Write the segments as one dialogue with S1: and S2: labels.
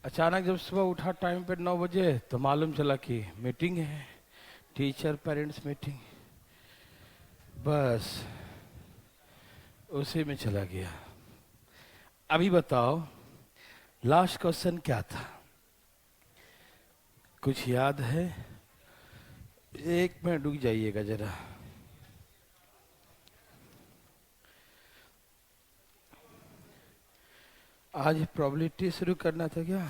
S1: अचानक जब सुबह उठा टाइम पे 9 बजे तो मालूम चला कि मीटिंग है, टीचर पेरेंट्स मीटिंग। बस उसी में चला गया। अभी बताओ लास्ट क्वेश्चन क्या था, कुछ याद है? 1 मिनट रुक जाइएगा जरा। आज प्रोबेबिलिटी शुरू करना था क्या?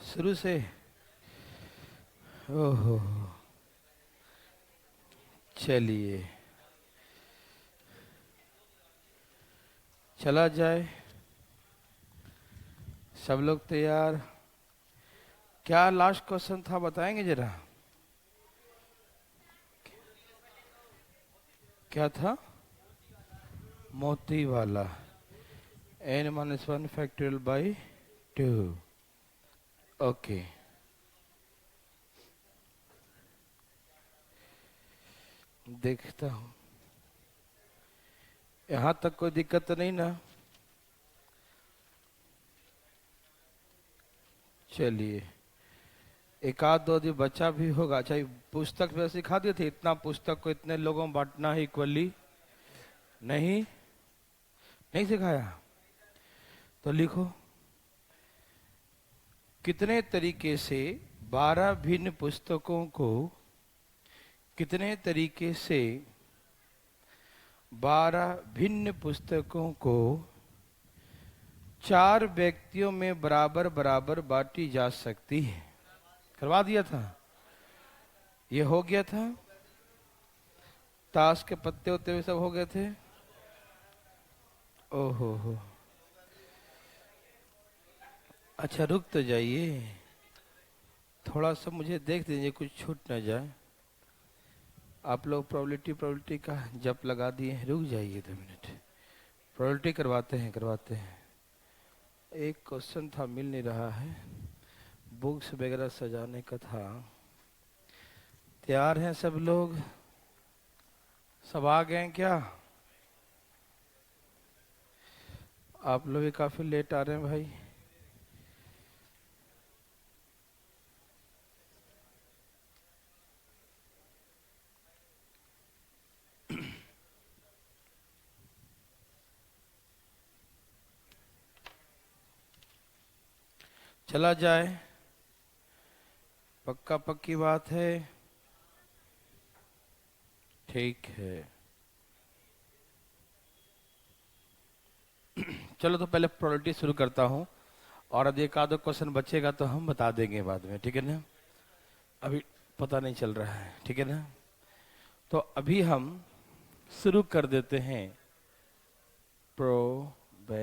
S1: शुरू से? ओहो, चलिए चला जाए। सब लोग तैयार? क्या लास्ट क्वेश्चन था बताएंगे जरा? क्या था? मोती वाला n-1 फैक्टोरियल बाई 2। ओके, देखता हूं। यहां तक कोई दिक्कत तो नहीं ना? चलिए, एक आध दो दिन बच्चा भी होगा। अच्छा, पुस्तक में सिखा दिए थे इतना पुस्तक को इतने लोगों में बांटना है इक्वली? नहीं, नहीं सिखाया। तो लिखो, कितने तरीके से 12 भिन्न पुस्तकों को, कितने तरीके से 12 भिन्न पुस्तकों को 4 व्यक्तियों में बराबर बराबर बांटी जा सकती है। करवा दिया था, ये हो गया था। ताश के पत्ते होते हुए सब हो गए थे। ओहो हो, अच्छा रुक तो जाइए, थोड़ा सा मुझे देख दीजिए कुछ छूट ना जाए। आप लोग प्रोबेबिलिटी का जप लगा दिए, रुक जाइए 2 मिनट। प्रोबेबिलिटी करवाते हैं। एक क्वेश्चन था मिल नहीं रहा है, बुक्स वगैरह सजाने का था। तैयार हैं सब लोग? सब आ गए क्या? आप लोग भी काफी लेट आ रहे हैं भाई। चला जाए, पक्का पक्की बात है? ठीक है, चलो तो पहले प्रोबेबिलिटी शुरू करता हूं, और अब एक आधो क्वेश्चन बचेगा तो हम बता देंगे बाद में, ठीक है ना? अभी पता नहीं चल रहा है, ठीक है ना? तो अभी हम शुरू कर देते हैं प्रोबेबिलिटी।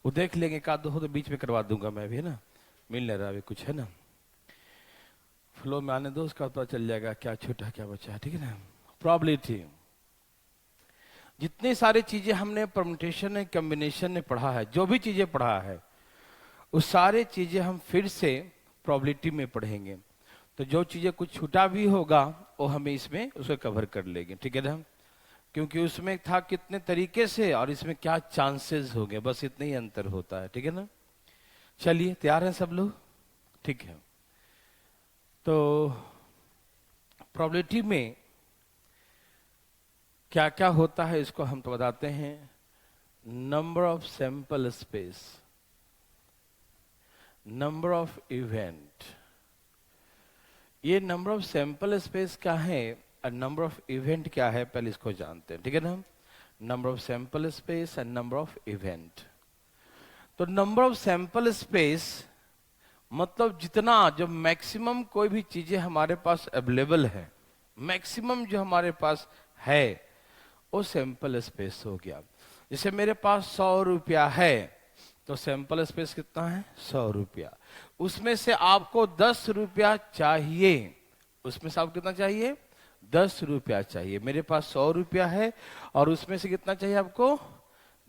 S1: वो देख लेंगे, एक आध दो हो तो बीच में करवा दूंगा मैं भी, है ना? मिल नहीं रहा अभी कुछ, है ना? फ्लो में आने दो, उसका पता चल जाएगा क्या छूटा क्या बचा, ठीक है ना? प्रोबेबिलिटी, जितनी सारी चीजें हमने परम्यूटेशन ने कॉम्बिनेशन ने पढ़ा है, जो भी चीजें पढ़ा है उस सारे चीजें हम फिर से प्रोबेबिलिटी में पढ़ेंगे। तो जो चीजें कुछ छूटा भी होगा वो हमें इसमें उसको कवर कर लेंगे, ठीक है ना? क्योंकि उसमें था कितने तरीके से और इसमें क्या चांसेस हो गए, बस इतना ही अंतर होता है, ठीक है ना? चलिए, तैयार हैं सब लोग? ठीक है, तो प्रोबेबिलिटी में क्या क्या होता है इसको हम तो बताते हैं। Number of sample space, number of event. ये नंबर ऑफ सैंपल स्पेस क्या है और नंबर ऑफ इवेंट क्या है, पहले इसको जानते हैं, ठीक है ना? Number of sample space and number of event. तो नंबर ऑफ सैंपल स्पेस मतलब जितना, जो मैक्सिमम कोई भी चीजें हमारे पास अवेलेबल है, मैक्सिमम जो हमारे पास है वो सैंपल स्पेस हो गया। जैसे मेरे पास 100 रुपया है तो सैंपल स्पेस कितना है? 100 रुपया। उसमें से आपको 10 रुपया चाहिए, उसमें से आपको कितना चाहिए? 10 रुपया चाहिए। मेरे पास 100 रुपया है और उसमें से कितना चाहिए आपको?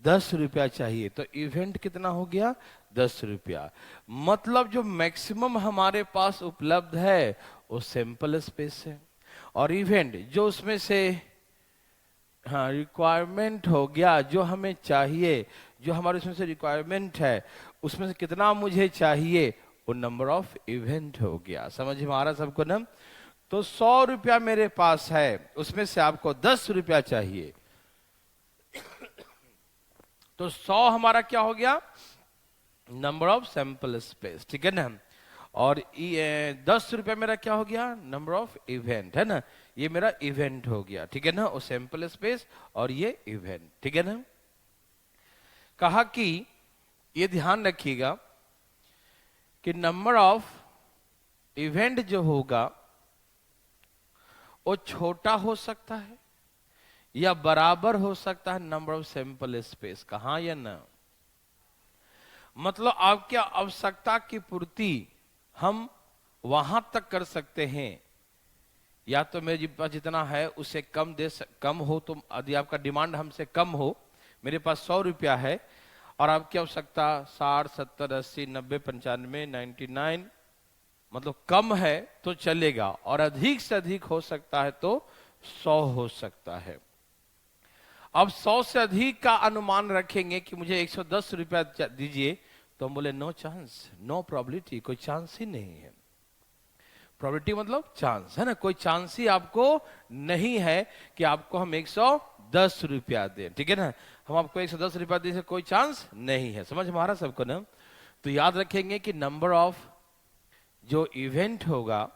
S1: 10 रुपया चाहिए। तो इवेंट कितना हो गया? 10 रुपया। मतलब जो मैक्सिमम हमारे पास उपलब्ध है वो सैंपल स्पेस है, और इवेंट जो उसमें से हाँ, रिक्वायरमेंट हो गया, जो हमें चाहिए, जो हमारे उसमें से रिक्वायरमेंट है, उसमें से कितना मुझे चाहिए, वो नंबर ऑफ इवेंट हो गया। समझ में आ रहा सबको ना? तो 100 रुपया मेरे पास है, उसमें से आपको 10 रुपया चाहिए, तो 100 हमारा क्या हो गया, नंबर ऑफ सैंपल स्पेस, ठीक है ना? और 10 रुपया मेरा क्या हो गया, नंबर ऑफ इवेंट, है ना? ये मेरा इवेंट हो गया, ठीक है ना? और सैंपल स्पेस और ये इवेंट, ठीक है ना? कहा कि ये ध्यान रखिएगा कि नंबर ऑफ इवेंट जो होगा वो छोटा हो सकता है या बराबर हो सकता है नंबर ऑफ सैंपल स्पेस का, हाँ या ना? मतलब आपकी आवश्यकता की पूर्ति हम वहां तक कर सकते हैं, या तो मेरे पास जितना है उससे कम हो, तो यदि आपका डिमांड हमसे कम हो, मेरे पास 100 रुपया है और आपकी आवश्यकता 60, 70, 80, 90, 95, 99, मतलब कम है तो चलेगा, और अधिक से अधिक हो सकता है तो 100 हो सकता है। अब 100 से अधिक का अनुमान रखेंगे कि मुझे 110 रुपया दीजिए, तो हम बोले नो चांस, नो प्रोबेबिलिटी, कोई चांस ही नहीं है। प्रोबेबिलिटी मतलब चांस, है ना? कोई चांस ही आपको नहीं है कि आपको हम 110 रुपया दें, ठीक है ना? हम आपको 110 रुपया दे से कोई चांस नहीं है। समझ में आ रहा सबको ना? तो याद रखेंगे कि नंबर ऑफ जो इवेंट होगा,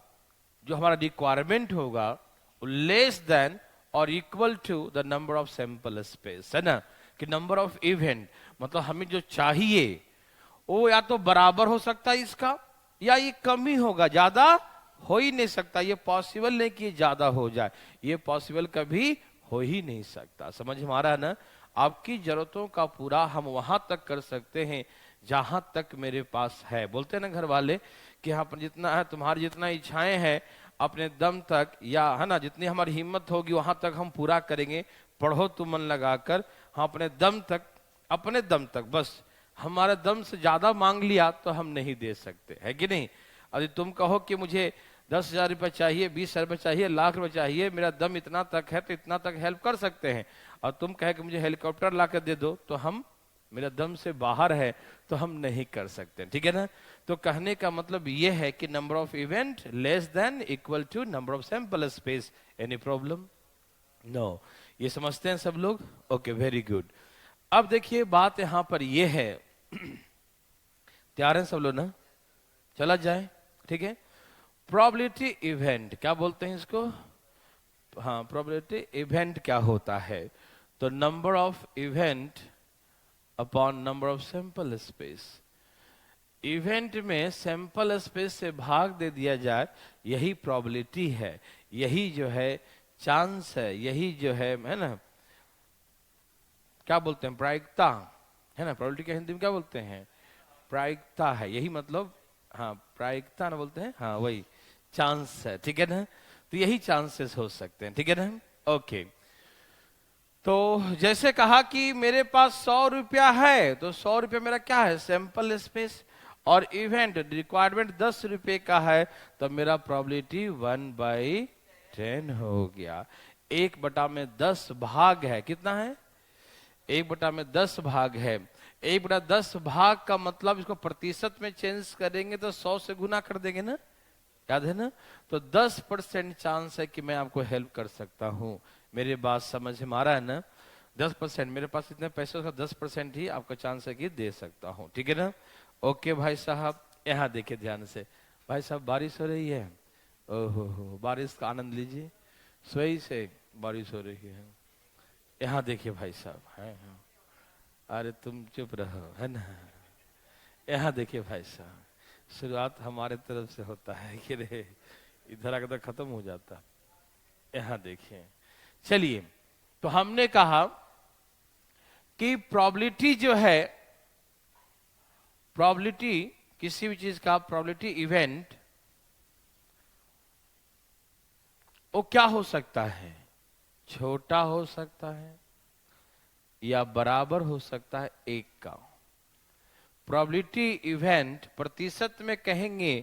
S1: जो हमारा रिक्वायरमेंट होगा, लेस देन और equal to the number of sample space, है ना? कि नंबर ऑफ इवेंट मतलब हमें जो चाहिए वो या तो बराबर हो सकता है इसका, या ये कम ही होगा, ज्यादा हो ही नहीं सकता। ये पॉसिबल नहीं कि ज्यादा हो जाए, ये पॉसिबल कभी हो ही नहीं सकता। समझ में आ रहा है ना? आपकी जरूरतों का पूरा हम वहां तक कर सकते हैं जहां तक मेरे पास है। बोलते हैं ना घर वाले कि यहाँ पर जितना है, तुम्हारी जितना इच्छाएं हैं अपने दम तक, या है ना, जितनी हमारी हिम्मत होगी वहां तक हम पूरा करेंगे। पढ़ो तुम मन लगाकर, हम अपने दम तक, अपने दम तक, बस हमारे दम से ज्यादा मांग लिया तो हम नहीं दे सकते, है कि नहीं? यदि तुम कहो कि मुझे 10,000 रुपये चाहिए, 20,000 रुपये चाहिए, लाख रुपए चाहिए, मेरा दम इतना तक है, तो इतना तक हेल्प कर सकते हैं। और तुम कहे कि मुझे हेलीकॉप्टर ला कर दे दो, तो हम, मेरा दम से बाहर है तो हम नहीं कर सकते, ठीक है ना? तो कहने का मतलब यह है कि number of event less than equal to number of sample space. Any problem? No. ये समझते हैं सब लोग? Okay, very good. अब देखिए बात यहां पर यह है, तैयार हैं सब लोग ना? चला जाए, ठीक है? प्रोबेबिलिटी इवेंट क्या बोलते हैं इसको? हाँ, प्रोबेबिलिटी इवेंट क्या होता है? तो number of event upon number of sample space. Event में सैंपल स्पेस से भाग दे दिया जाए, यही प्रोबेबिलिटी है, यही जो है चांस है, यही जो है ना, क्या बोलते हैं, प्रायिकता, है ना? प्रोबेबिलिटी के हिंदी में क्या बोलते हैं? प्रायिकता है, यही मतलब, हाँ प्रायिकता ना बोलते हैं, हाँ वही चांस है, ठीक है ना? तो यही चांसेस हो सकते हैं, ठीक है ना? ओके, तो जैसे कहा कि मेरे पास 100 रुपया है, तो 100 रुपया मेरा क्या है, सैंपल स्पेस, और इवेंट रिक्वायरमेंट 10 रुपये का है, तो मेरा प्रोबेबिलिटी 1/10 हो गया। 1/10 भाग है, कितना है? 1/10 भाग है। 1/10 भाग का मतलब इसको प्रतिशत में चेंज करेंगे तो 100 से गुना कर देंगे ना, याद है ना? तो 10% चांस है कि मैं आपको हेल्प कर सकता हूं। मेरी बात समझ में आ रहा है ना? 10%, मेरे पास इतने पैसे का 10% ही आपका चांस है कि दे सकता हूं, ठीक है ना? ओके भाई साहब, यहाँ देखिए ध्यान से। भाई साहब बारिश हो रही है, ओहो बारिश का आनंद लीजिए, सही से बारिश हो रही है। यहाँ देखिए भाई साहब, है हाँ। अरे तुम चुप रहो, है ना? यहाँ देखिए भाई साहब, शुरुआत हमारे तरफ से होता है कि रे इधर आकर खत्म हो जाता। यहाँ देखिए, चलिए, तो हमने कहा कि प्रोबेबिलिटी जो है, प्रोबेबिलिटी किसी भी चीज का, प्रोबेबिलिटी इवेंट वो क्या हो सकता है? छोटा हो सकता है या बराबर हो सकता है 1 का। प्रोबेबिलिटी इवेंट प्रतिशत में कहेंगे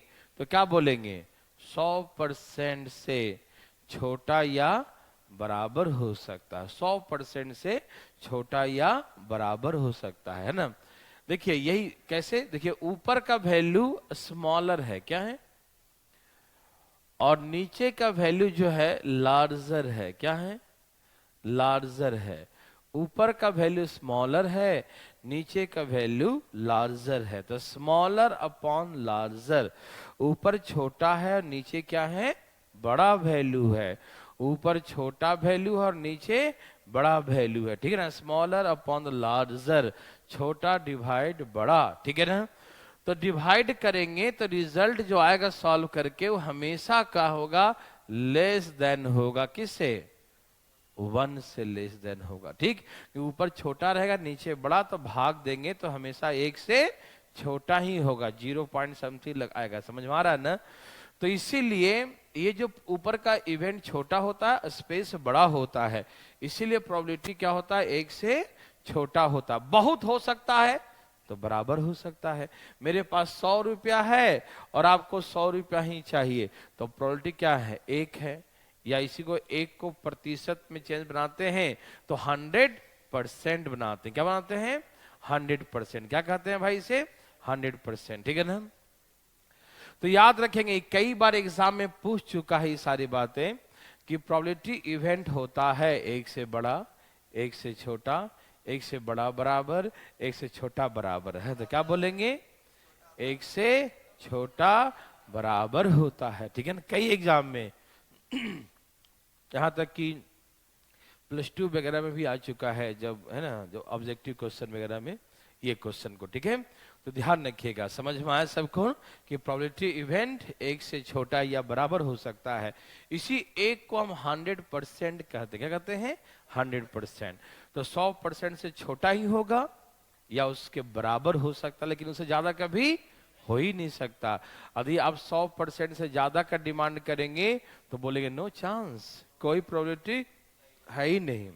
S1: तो क्या बोलेंगे? 100% से छोटा या बराबर हो सकता है, 100% से छोटा या बराबर हो सकता है ना। देखिए यही कैसे, देखिए ऊपर का वैल्यू स्मॉलर है, क्या है, और नीचे का वैल्यू जो है लार्जर है, क्या है, लार्जर है। ऊपर का वैल्यू स्मॉलर है, नीचे का वैल्यू लार्जर है, तो स्मॉलर अपॉन लार्जर, ऊपर छोटा है और नीचे क्या है, बड़ा वैल्यू है। ऊपर छोटा वैल्यू और नीचे बड़ा वैल्यू है, ठीक है ना। स्मॉलर अपॉन द लार्जर, छोटा डिवाइड बड़ा, ठीक है ना। तो डिवाइड करेंगे तो रिजल्ट जो आएगा सॉल्व करके वो हमेशा क्या होगा, लेस देन होगा, किससे, 1 से लेस देन होगा, ठीक। कि ऊपर छोटा रहेगा नीचे बड़ा, तो भाग देंगे तो हमेशा 1 से छोटा ही होगा, 0 पॉइंट समथिंग आएगा, समझ में आ रहा है ना। तो इसीलिए ये जो ऊपर का इवेंट छोटा होता है, स्पेस बड़ा होता है, इसीलिए प्रोबेबिलिटी क्या होता है, 1 से छोटा होता। बहुत हो सकता है तो बराबर हो सकता है। मेरे पास 100 रुपया है और आपको 100 रुपया ही चाहिए, तो प्रोबेबिलिटी क्या है, 1 है। या इसी को 1 को प्रतिशत में चेंज बनाते हैं तो 100% बनाते हैं, क्या बनाते हैं, 100%, क्या कहते हैं भाई इसे, 100%, ठीक है ना। तो याद रखेंगे, कई बार एग्जाम में पूछ चुका है ये सारी बातें कि प्रोबेबिलिटी इवेंट होता है 1 से बड़ा, 1 से छोटा, 1 से बड़ा बराबर, 1 से छोटा बराबर है, तो क्या बोलेंगे, 1 से छोटा बराबर होता है, ठीक है ना। कई एग्जाम में यहां तक कि +2 वगैरह में भी आ चुका है, जब है ना, जो ऑब्जेक्टिव क्वेश्चन वगैरह में ये क्वेश्चन को, ठीक है। तो ध्यान रखिएगा, समझ में आया सबको कि प्रोबेबिलिटी इवेंट 1 से छोटा या बराबर हो सकता है। इसी एक को हम 100% कहते हैं, क्या कहते हैं, 100%। तो 100% से छोटा ही होगा या उसके बराबर हो सकता है, लेकिन उससे ज्यादा कभी हो ही नहीं सकता। यदि आप 100% से ज्यादा का डिमांड करेंगे तो बोलेंगे नो चांस, कोई प्रोबेबिलिटी है ही नहीं,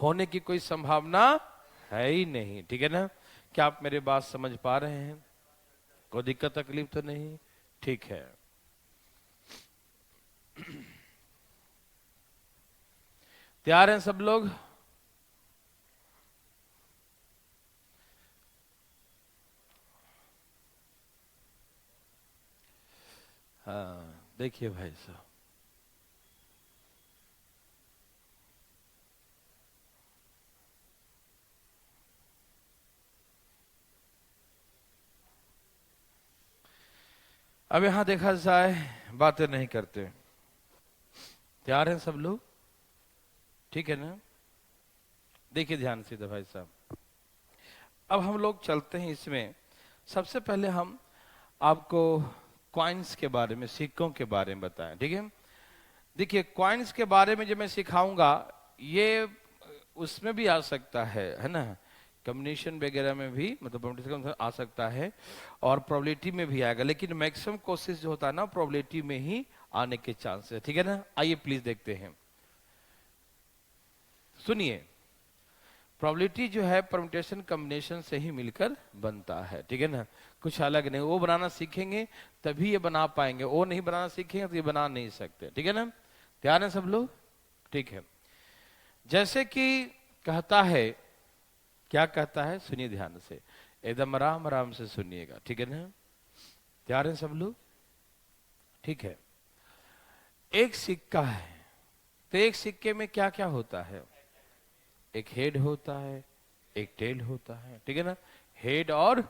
S1: होने की कोई संभावना है ही नहीं, ठीक है ना। क्या आप मेरे बात समझ पा रहे हैं, कोई दिक्कत तकलीफ तो नहीं, ठीक है। तैयार हैं सब लोग, हाँ देखिए भाई साहब, अब यहां देखा जाए, बातें नहीं करते, तैयार हैं सब लोग, ठीक है ना। देखिए ध्यान से भाई साहब, अब हम लोग चलते हैं इसमें। सबसे पहले हम आपको कॉइन्स के बारे में, सिक्कों के बारे में बताएं, ठीक है। देखिए कॉइन्स के बारे में जो मैं सिखाऊंगा, ये उसमें भी आ सकता है ना, कम्युनिकेशन वगैरह में भी, मतलब आ सकता है और प्रोबेबिलिटी में भी आएगा, लेकिन मैक्सिमम कोशिश जो होता है ना, प्रोबेबिलिटी में ही आने के चांस है, ठीक है ना। आइए प्लीज देखते हैं, सुनिए। प्रोबेबिलिटी जो है परम्यूटेशन कॉम्बिनेशन से ही मिलकर बनता है, ठीक है ना, कुछ अलग नहीं। वो बनाना सीखेंगे तभी ये बना पाएंगे, वो नहीं बनाना सीखेंगे तो ये बना नहीं सकते, ठीक है ना। तैयार है सब लोग, ठीक है। जैसे कि कहता है, क्या कहता है, सुनिए ध्यान से, एकदम आराम आराम से सुनिएगा, ठीक है ना। तैयार है सब लोग, ठीक है। एक सिक्का है, तो एक सिक्के में क्या क्या होता है, एक हेड होता है, एक टेल होता है, ठीक है ना। हेड और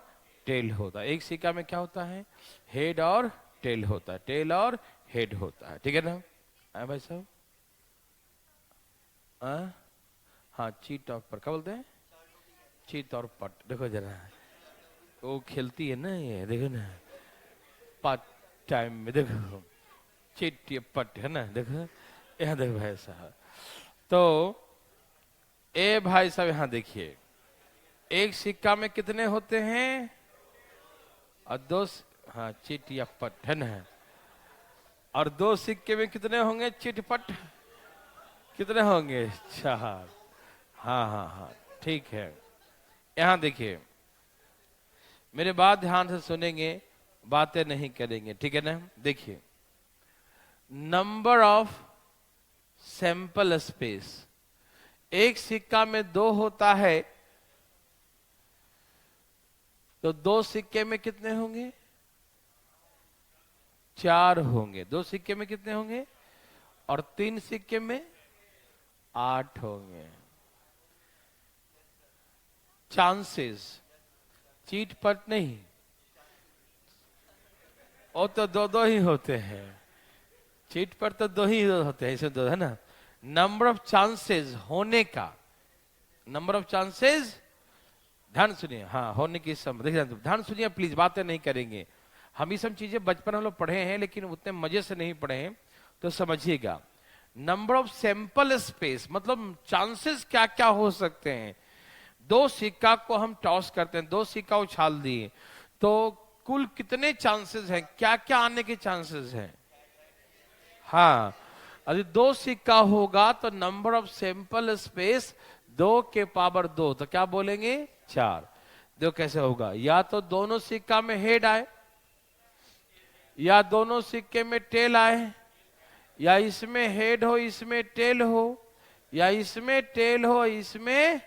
S1: टेल होता है, एक सिक्का में क्या होता है, हेड और टेल होता है, टेल और हेड होता है, ठीक है ना। भाई साहब, हाँ चीट और पर क्या बोलते हैं, चीत और पट, देखो जरा, वो खेलती है ना ये, देखो ना, पार्ट टाइम में, देखो चीट पट है ना, देखो यहाँ देखो भाई साहब। तो ए भाई साहब यहां देखिए, एक सिक्का में कितने होते हैं, और दो, हाँ चिट या पट है ना, और 2 सिक्के में कितने होंगे, चिटपट, कितने होंगे, 4। हाँ हाँ हाँ, ठीक है। यहां देखिए, मेरे बात ध्यान से सुनेंगे, बातें नहीं करेंगे, ठीक है ना। देखिए, नंबर ऑफ सैंपल स्पेस। एक सिक्का में 2 होता है तो 2 सिक्के में कितने होंगे? 4 होंगे। 2 सिक्के में कितने होंगे? और 3 सिक्के में 8 होंगे। चांसेस, चीट पट नहीं, वो तो 2-2 ही होते हैं। चीट पर तो 2 ही होते हैं, इसे 2 है ना। नंबर ऑफ चांसेस होने का, नंबर ऑफ चांसेस, ध्यान सुनिए, हाँ होने की सम, देखिए ध्यान सुनिए प्लीज, बातें नहीं करेंगे हम। ये सब चीजें बचपन हम लोग पढ़े हैं लेकिन उतने मजे से नहीं पढ़े हैं, तो समझिएगा। नंबर ऑफ सैंपल स्पेस मतलब चांसेस क्या क्या हो सकते हैं। 2 सिक्का को हम टॉस करते हैं, 2 सिक्का उछाल दिए तो कुल कितने चांसेस हैं, क्या क्या आने के चांसेस हैं? हाँ, यदि 2 सिक्का होगा तो नंबर ऑफ सैंपल स्पेस 2 के पावर 2, तो क्या बोलेंगे? 4। देखो कैसे होगा, या तो दोनों सिक्का में हेड आए, या दोनों सिक्के में टेल आए, या इसमें हेड हो इसमें टेल हो, या इसमें टेल हो इसमें,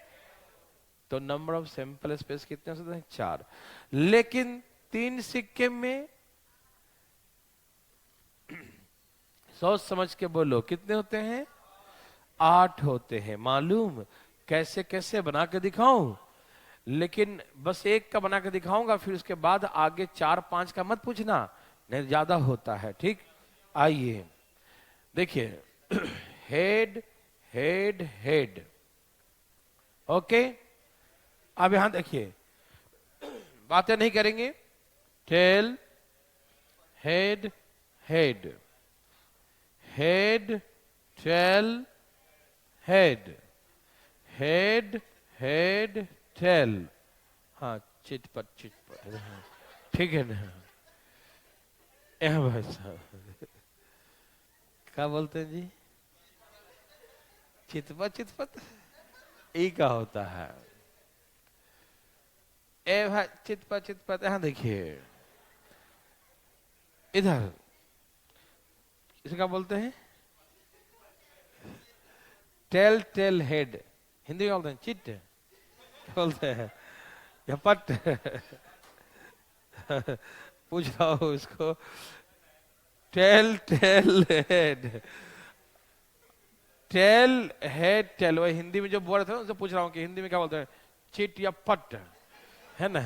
S1: तो नंबर ऑफ सैंपल स्पेस कितने हो सकते हैं? 4। लेकिन 3 सिक्के में, सोच समझ के बोलो, कितने होते हैं? 8 होते हैं। मालूम कैसे कैसे बना के दिखाऊं? लेकिन बस एक का बना के दिखाऊंगा, फिर उसके बाद आगे 4-5 का मत पूछना, नहीं ज्यादा होता है। ठीक, आइए देखिए। Head head head, okay. अब यहां देखिए, बातें नहीं करेंगे। Tail, head head, head tail head, head head tail. हाँ, चिटपट चिटपट, ठीक है ना? भाई साहब क्या बोलते हैं जी? चितपट चितपट ई का होता है। ए भाई चितपट चितपट, यहां देखिए इधर, इसका बोलते हैं टेल टेल हेड। हिंदी में बोलते हैं चिट, बोलते हैं या पट। पूछ रहा हूं इसको, tail tail head, tail head tail, वो हिंदी में जो बोल रहे थे उनसे पूछ रहा हूँ कि हिंदी में क्या बोलते हैं, चिट या पट, है ना?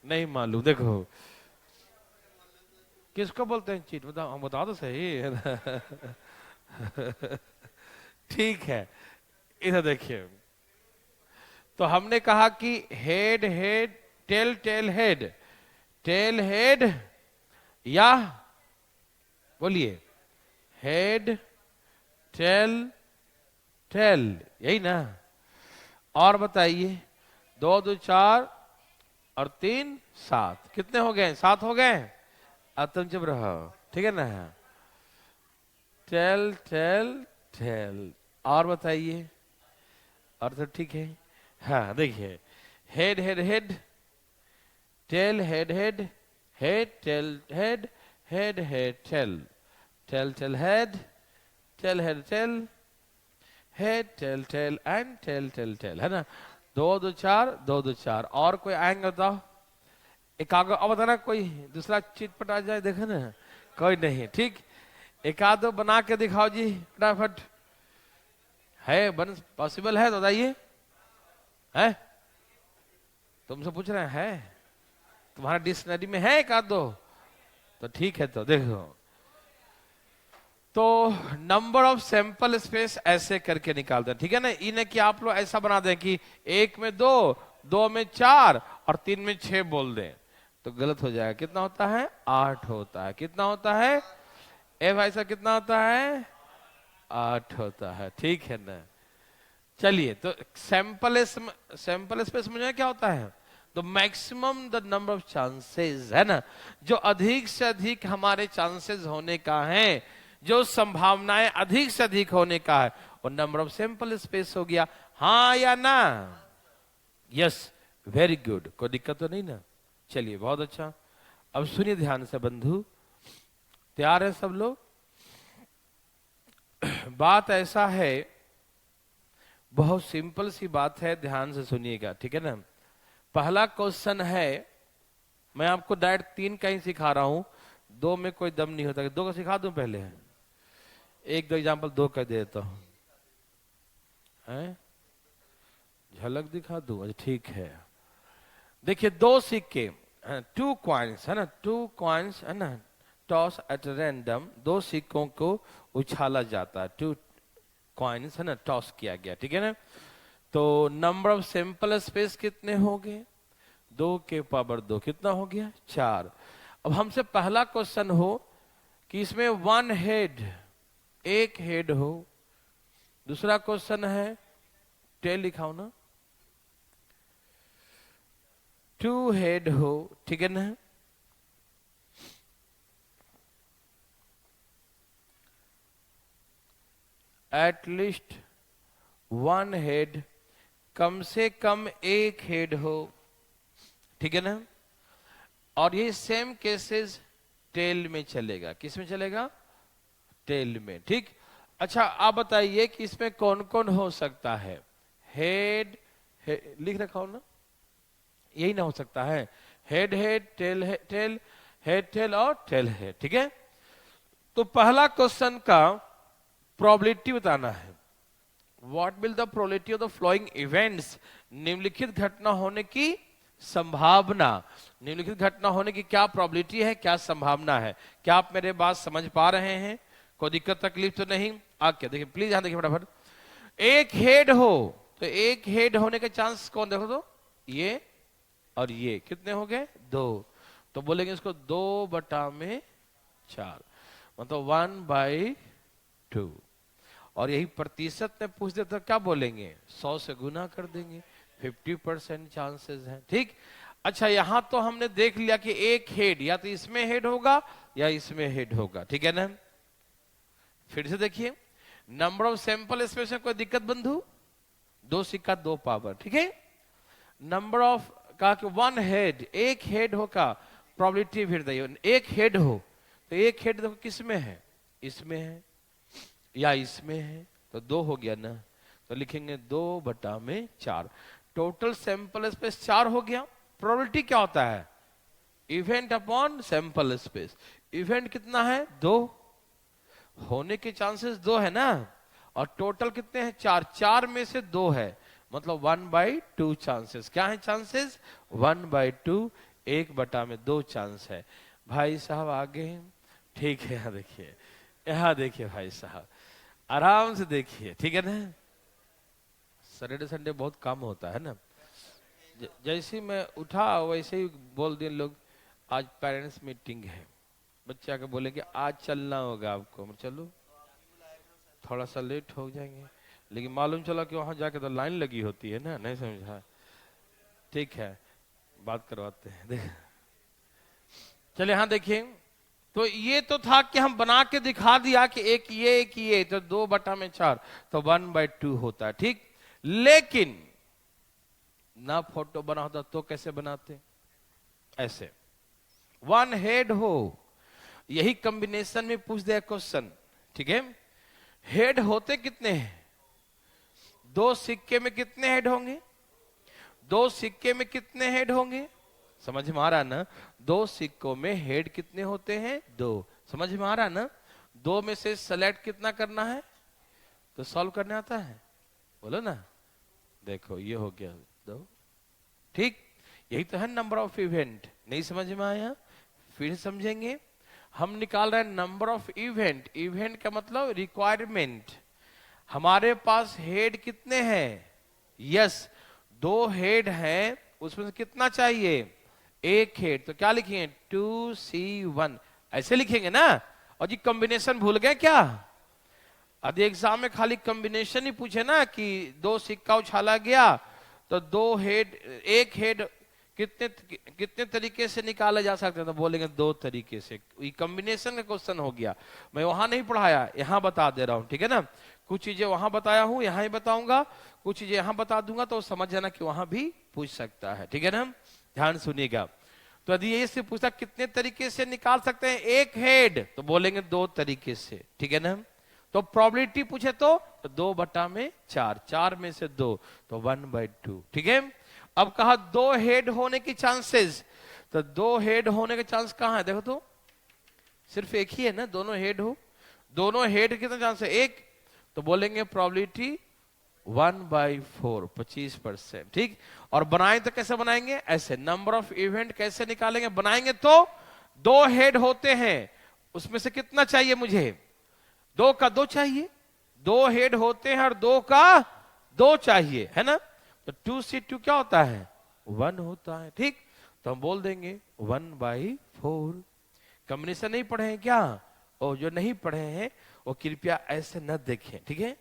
S1: नहीं मालूम। देखो किसको बोलते हैं चीट, बताओ, हम बता दो सही है ना? ठीक है, इधर देखिए। तो हमने कहा कि head head tail tail head, tail head, या बोलिए हेड टेल टेल, यही ना? और बताइए, 2 2 4 और 3 7, कितने हो गए? 7 हो गए। अब तुम चुप रहो, ठीक है ना? टेल टेल टेल, और बताइए, और तो ठीक है। हाँ देखिए, head head head, tail head head, head tail head, head head tail, tail tail head, tail head tail, head tail tail and tail tail tail, है ना? 2 2 4 2 2 4। और कोई आएंगे बताओ, एक आगे अब बताना, कोई दूसरा चिटपट आ जाए, देखो ना। कोई नहीं, ठीक। एक आध दो बना के दिखाओ जी फटाफट। है बन पॉसिबल है तो बताइए। है, तुमसे पूछ रहे हैं, है तुम्हारा डिक्शनरी में है एक आध दो? तो ठीक है, तो देखो। तो नंबर ऑफ सैंपल स्पेस ऐसे करके निकालते हैं, ठीक है ना? इन्हें कि आप लोग ऐसा बना दें कि 1 में 2, 2 में 4 और 3 में 6 बोल दें, तो गलत हो जाएगा। कितना होता है? 8 होता है। कितना होता है? ए भाई साहब कितना होता है? 8 होता है, ठीक है ना? चलिए, तो सैंपल स्पेस मुझे क्या होता है? तो maximum the number of chances, है ना? जो अधिक से अधिक हमारे चांसेस होने का है, जो संभावनाएं अधिक से अधिक होने का है, वो नंबर ऑफ सैंपल स्पेस हो गया। हाँ या ना? यस, वेरी गुड, कोई दिक्कत तो नहीं ना? चलिए, बहुत अच्छा। अब सुनिए ध्यान से बंधु, तैयार है सब लोग? बात ऐसा है, बहुत सिंपल सी बात है, ध्यान से सुनिएगा, ठीक है ना। पहला क्वेश्चन है, मैं आपको डायरेक्ट 3 का ही सिखा रहा हूं, 2 में कोई दम नहीं होता। 2 का सिखा दूं पहले, 1-2 एग्जाम्पल 2 का दे देता हूं, है झलक दिखा दूं? अच्छा ठीक है। देखिए 2 सिक्के, 2 कॉइन्स है ना, 2 कॉइन्स है ना, टॉस एट रैंडम, 2 सिक्कों को उछाला जाता है, 2 कॉइन्स है ना, टॉस किया गया, ठीक है ना। तो नंबर ऑफ सैंपल स्पेस कितने हो गए? 2 के पावर 2, कितना हो गया? 4। अब हमसे पहला क्वेश्चन हो कि इसमें 1 हेड, एक हेड हो। दूसरा क्वेश्चन है, टेल लिखाओ ना, 2 हेड हो, ठीक है ना। एट लीस्ट 1 हेड, कम से कम एक हेड हो, ठीक है ना। और ये सेम केसेस टेल में चलेगा। किस में चलेगा? टेल में, ठीक। अच्छा आप बताइए कि इसमें कौन कौन हो सकता है? हेड, लिख रखा हो ना, यही ना हो सकता है, head head, tail tail, head tail और टेल हेड, ठीक है। तो पहला क्वेश्चन का प्रोबेबिलिटी बताना है। What will the probability of the following events, निम्नलिखित घटना होने की संभावना। निम्नलिखित घटना होने की क्या प्रोबेबिलिटी है, क्या संभावना है? क्या आप मेरे बात समझ पा रहे हैं? कोई दिक्कत तकलीफ तो नहीं? आगे देखिए प्लीज, यहां देखिए फटाफट। एक हेड हो तो एक हेड होने के चांस कौन, देखो तो ये और ये कितने हो गए? 2। तो बोलेंगे इसको 2/4, मतलब 1/2। और यही प्रतिशत में पूछ दे तो क्या बोलेंगे? 100 से गुना कर देंगे, 50% चांसेस हैं, ठीक। अच्छा यहां तो हमने देख लिया कि एक हेड या तो इसमें हेड होगा या इसमें हेड होगा, ठीक है ना। फिर से देखिए, नंबर ऑफ सैंपल स्पेस में कोई दिक्कत बंधु? 2 सिक्का 2 पावर, ठीक है। नंबर ऑफ कहा कि 1 हेड, एक हेड होगा, प्रोबेबिलिटी फिर दी, एक हेड हो तो एक हेड देखो किस में है, इसमें है या इसमें है, तो 2 हो गया ना, तो लिखेंगे 2/4। टोटल सैंपल स्पेस 4 हो गया। प्रोबेबिलिटी क्या होता है? Event upon sample space. Event कितना है? 2, होने के चांसेस 2 है ना, और टोटल कितने हैं? 4। 4 में से 2 है, मतलब 1/2 चांसेस। क्या है चांसेस? 1/2, 1/2 चांस है। भाई साहब आगे, ठीक है। यहाँ देखिए भाई साहब, आराम से देखिए, ठीक है ना। सैटरडे संडे बहुत काम होता है ना। जैसे मैं उठा वैसे ही बोल दिए लोग, आज पेरेंट्स मीटिंग है, बच्चे आके बोलेंगे आज चलना होगा आपको। चलो, थोड़ा सा लेट हो जाएंगे, लेकिन मालूम चला कि वहां जाके तो लाइन लगी होती है ना, नहीं समझा? ठीक है, बात करवाते हैं। चलिए हाँ देखिए, तो ये तो था कि हम बना के दिखा दिया कि एक ये तो 2/4, तो 1/2 होता है, ठीक। लेकिन ना फोटो बना होता तो कैसे बनाते? ऐसे 1 हेड हो, यही कॉम्बिनेशन में पूछ दिया क्वेश्चन, ठीक है। हेड होते कितने हैं? 2 सिक्के में कितने हेड होंगे? 2 सिक्के में कितने हेड होंगे? समझ में आ रहा ना? 2 सिक्कों में हेड कितने होते हैं? 2। समझ में आ रहा ना? 2 में से सेलेक्ट कितना करना है तो सॉल्व करने आता है? बोलो ना। देखो ये हो गया 2, ठीक। यही तो है नंबर ऑफ इवेंट। नहीं समझ में आया? फिर समझेंगे। हम निकाल रहे हैं नंबर ऑफ इवेंट। इवेंट का मतलब रिक्वायरमेंट। हमारे पास हेड कितने हैं? यस, 2 हेड हैं, उसमें से कितना चाहिए? एक हेड। तो क्या लिखेंगे? 2C1 ऐसे लिखेंगे ना। और जी कॉम्बिनेशन भूल गए क्या? यदि एग्जाम में खाली कॉम्बिनेशन ही पूछे ना कि 2 सिक्का उछाला गया तो 2 हेड, एक हेड कितने कितने तरीके से निकाला जा सकता है, तो बोलेंगे 2 तरीके से। ये कॉम्बिनेशन का क्वेश्चन हो गया। मैं वहां नहीं पढ़ाया, यहां बता दे रहा हूं, ठीक है ना। कुछ चीजें वहां बताया हूं, यहां ही बताऊंगा। कुछ चीजें यहां बता दूंगा तो समझ जाना कि वहां भी पूछ सकता है, ठीक है ना। ध्यान सुनिएगा। तो यदि ये से पूछा कितने तरीके से निकाल सकते हैं एक हेड, तो बोलेंगे 2 तरीके से, ठीक है ना। तो प्रोबेबिलिटी पूछे तो 2/4, 4 में से 2, तो 1/2। ठीक है, अब कहा 2 हेड होने की चांसेस, तो 2 हेड होने के चांस कहां है, देखो तो सिर्फ एक ही है ना, दोनों हेड हो। दोनों हेड कितना चांस है, 1, तो बोलेंगे प्रोबेबिलिटी 1/4, 25%। ठीक, और बनाए तो कैसे बनाएंगे, ऐसे। नंबर ऑफ इवेंट कैसे निकालेंगे, बनाएंगे तो 2 हेड होते हैं, उसमें से कितना चाहिए मुझे, 2 का 2 चाहिए। 2 हेड होते हैं और 2 का 2 चाहिए, है ना। तो 2C2 क्या होता है, 1 होता है। ठीक, तो हम बोल देंगे 1/4। कॉम्बिनेशन नहीं पढ़े हैं क्या, और जो नहीं पढ़े हैं वो कृपया ऐसे न देखें। ठीक है,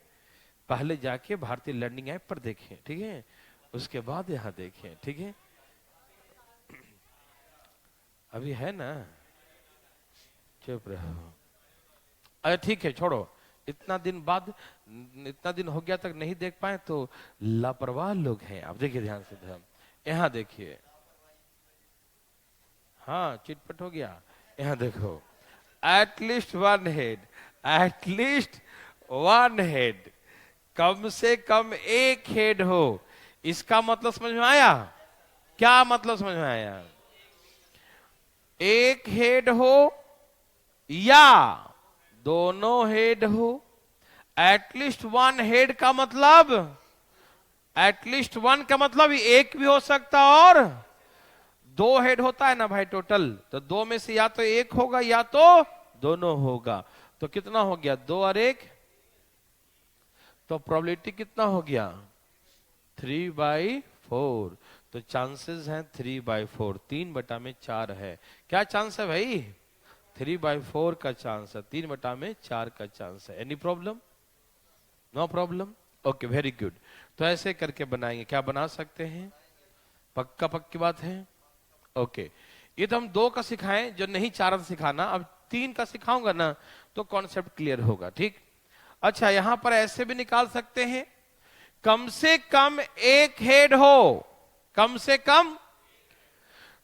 S1: पहले जाके भारतीय लर्निंग ऐप पर देखें। ठीक है, उसके बाद यहां देखें। ठीक है, अभी है ना, चुप रहो। अरे ठीक है, छोड़ो। इतना दिन हो गया तक नहीं देख पाए तो लापरवाह लोग हैं। आप देखिए ध्यान से, यहां देखिए, हाँ चिटपट हो गया। यहां देखो, एटलीस्ट 1 हेड, एटलीस्ट 1 हेड, कम से कम 1 हेड हो। इसका मतलब समझ में आया, क्या मतलब समझ में आया, 1 हेड हो या दोनों हेड हो। एटलीस्ट 1 हेड का मतलब, एटलीस्ट 1 का मतलब 1 भी हो सकता और 2 हेड होता है ना भाई टोटल, तो 2 में से या तो 1 होगा या तो दोनों होगा। तो कितना हो गया, 2 और 1, तो प्रोबेबिलिटी कितना हो गया, 3/4। तो चांसेस हैं 3/4, 3/4 है। क्या चांस है भाई, 3/4 का चांस है, 3/4 का चांस है। Any problem, no problem, okay very good. तो ऐसे करके बनाएंगे, क्या बना सकते हैं, पक्की बात है, ओके। ये तो हम 2 का सिखाएं, जो नहीं चाह रहा सिखाना, अब 3 का सिखाऊंगा ना तो कॉन्सेप्ट क्लियर होगा। ठीक, अच्छा यहां पर ऐसे भी निकाल सकते हैं, कम से कम 1 हेड हो, कम से कम।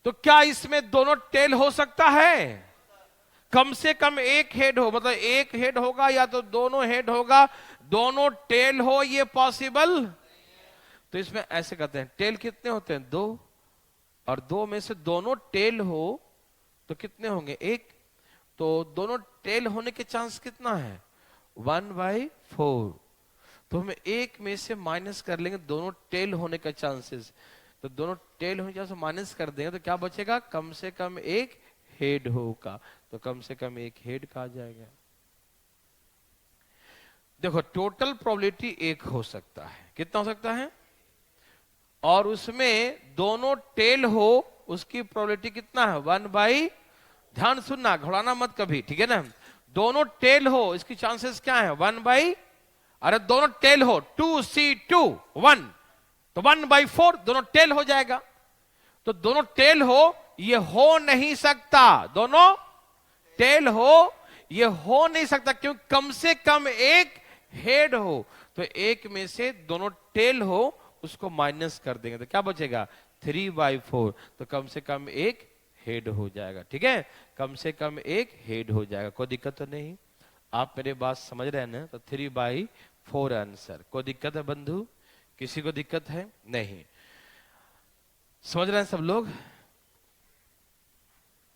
S1: तो क्या इसमें दोनों टेल हो सकता है, कम से कम 1 हेड हो, मतलब 1 हेड होगा या तो दोनों हेड होगा, दोनों टेल हो, ये पॉसिबल। तो इसमें ऐसे कहते हैं, टेल कितने होते हैं, 2, और 2 में से दोनों टेल हो तो कितने होंगे, 1। तो दोनों टेल होने के चांस कितना है, 1/4। तो हम 1 में से माइनस कर लेंगे दोनों टेल होने का चांसेस, तो दोनों टेल होने के चांस माइनस कर देंगे तो क्या बचेगा, कम से कम 1 हेड होगा, तो कम से कम 1 हेड का आ जाएगा। देखो टोटल प्रोबेबिलिटी 1 हो सकता है, कितना हो सकता है, और उसमें दोनों टेल हो, उसकी प्रोबेबिलिटी कितना है, 1 ध्यान सुनना, घोड़ाना मत कभी, ठीक है ना। दोनों टेल हो, इसकी चांसेस क्या है, 1 अरे दोनों टेल हो, 2C2 1, तो 1/4 दोनों टेल हो जाएगा। तो दोनों टेल हो, ये हो नहीं सकता, दोनों टेल हो ये हो नहीं सकता, क्योंकि कम से कम 1 हेड हो। तो 1 में से दोनों टेल हो, उसको माइनस कर देंगे तो क्या बचेगा, 3/4। तो कम से कम 1 हेड हो जाएगा। ठीक है, कम से कम 1 हेड हो जाएगा, कोई दिक्कत तो नहीं। आप मेरे बात समझ रहे हैं ना, तो 3/4 आंसर। कोई दिक्कत है बंधु, किसी को दिक्कत है, नहीं समझ रहे हैं सब लोग।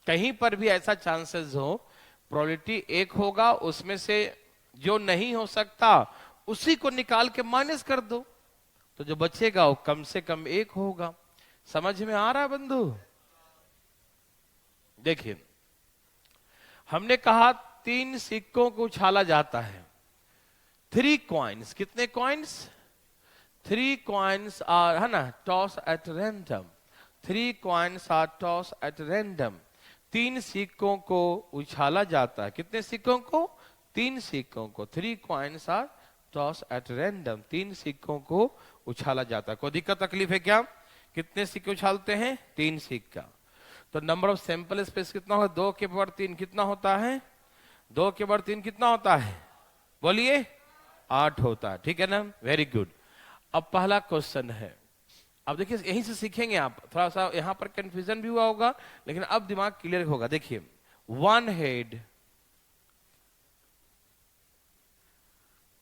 S1: कहीं पर भी ऐसा चांसेस हो, प्रोबेबिलिटी 1 होगा, उसमें से जो नहीं हो सकता उसी को निकाल के माइनस कर दो, तो जो बचेगा वो कम से कम 1 होगा। समझ में आ रहा है बंधु। देखिए हमने कहा 3 सिक्कों को उछाला जाता है, 3 कॉइन्स, कितने कॉइन्स, 3 कॉइन्स आर, है ना, toss at random, 3 coins are toss at random. 3 सिक्कों को उछाला जाता है, कितने सिक्कों को, 3 सिक्कों को, 3 coins are toss at random, 3 सिक्कों को उछाला जाता है। कोई दिक्कत तकलीफ है क्या, कितने सिक्के उछालते हैं, 3 सिक्का। तो नंबर ऑफ सैंपल स्पेस कितना होगा, 2 के पावर 3 कितना होता है, 2 के पावर 3 कितना होता है, बोलिए 8 होता है। ठीक है ना, वेरी गुड। अब पहला क्वेश्चन है, अब देखिए यहीं से सीखेंगे आप, थोड़ा सा यहां पर कंफ्यूजन भी हुआ होगा, लेकिन अब दिमाग क्लियर होगा। देखिए 1 head,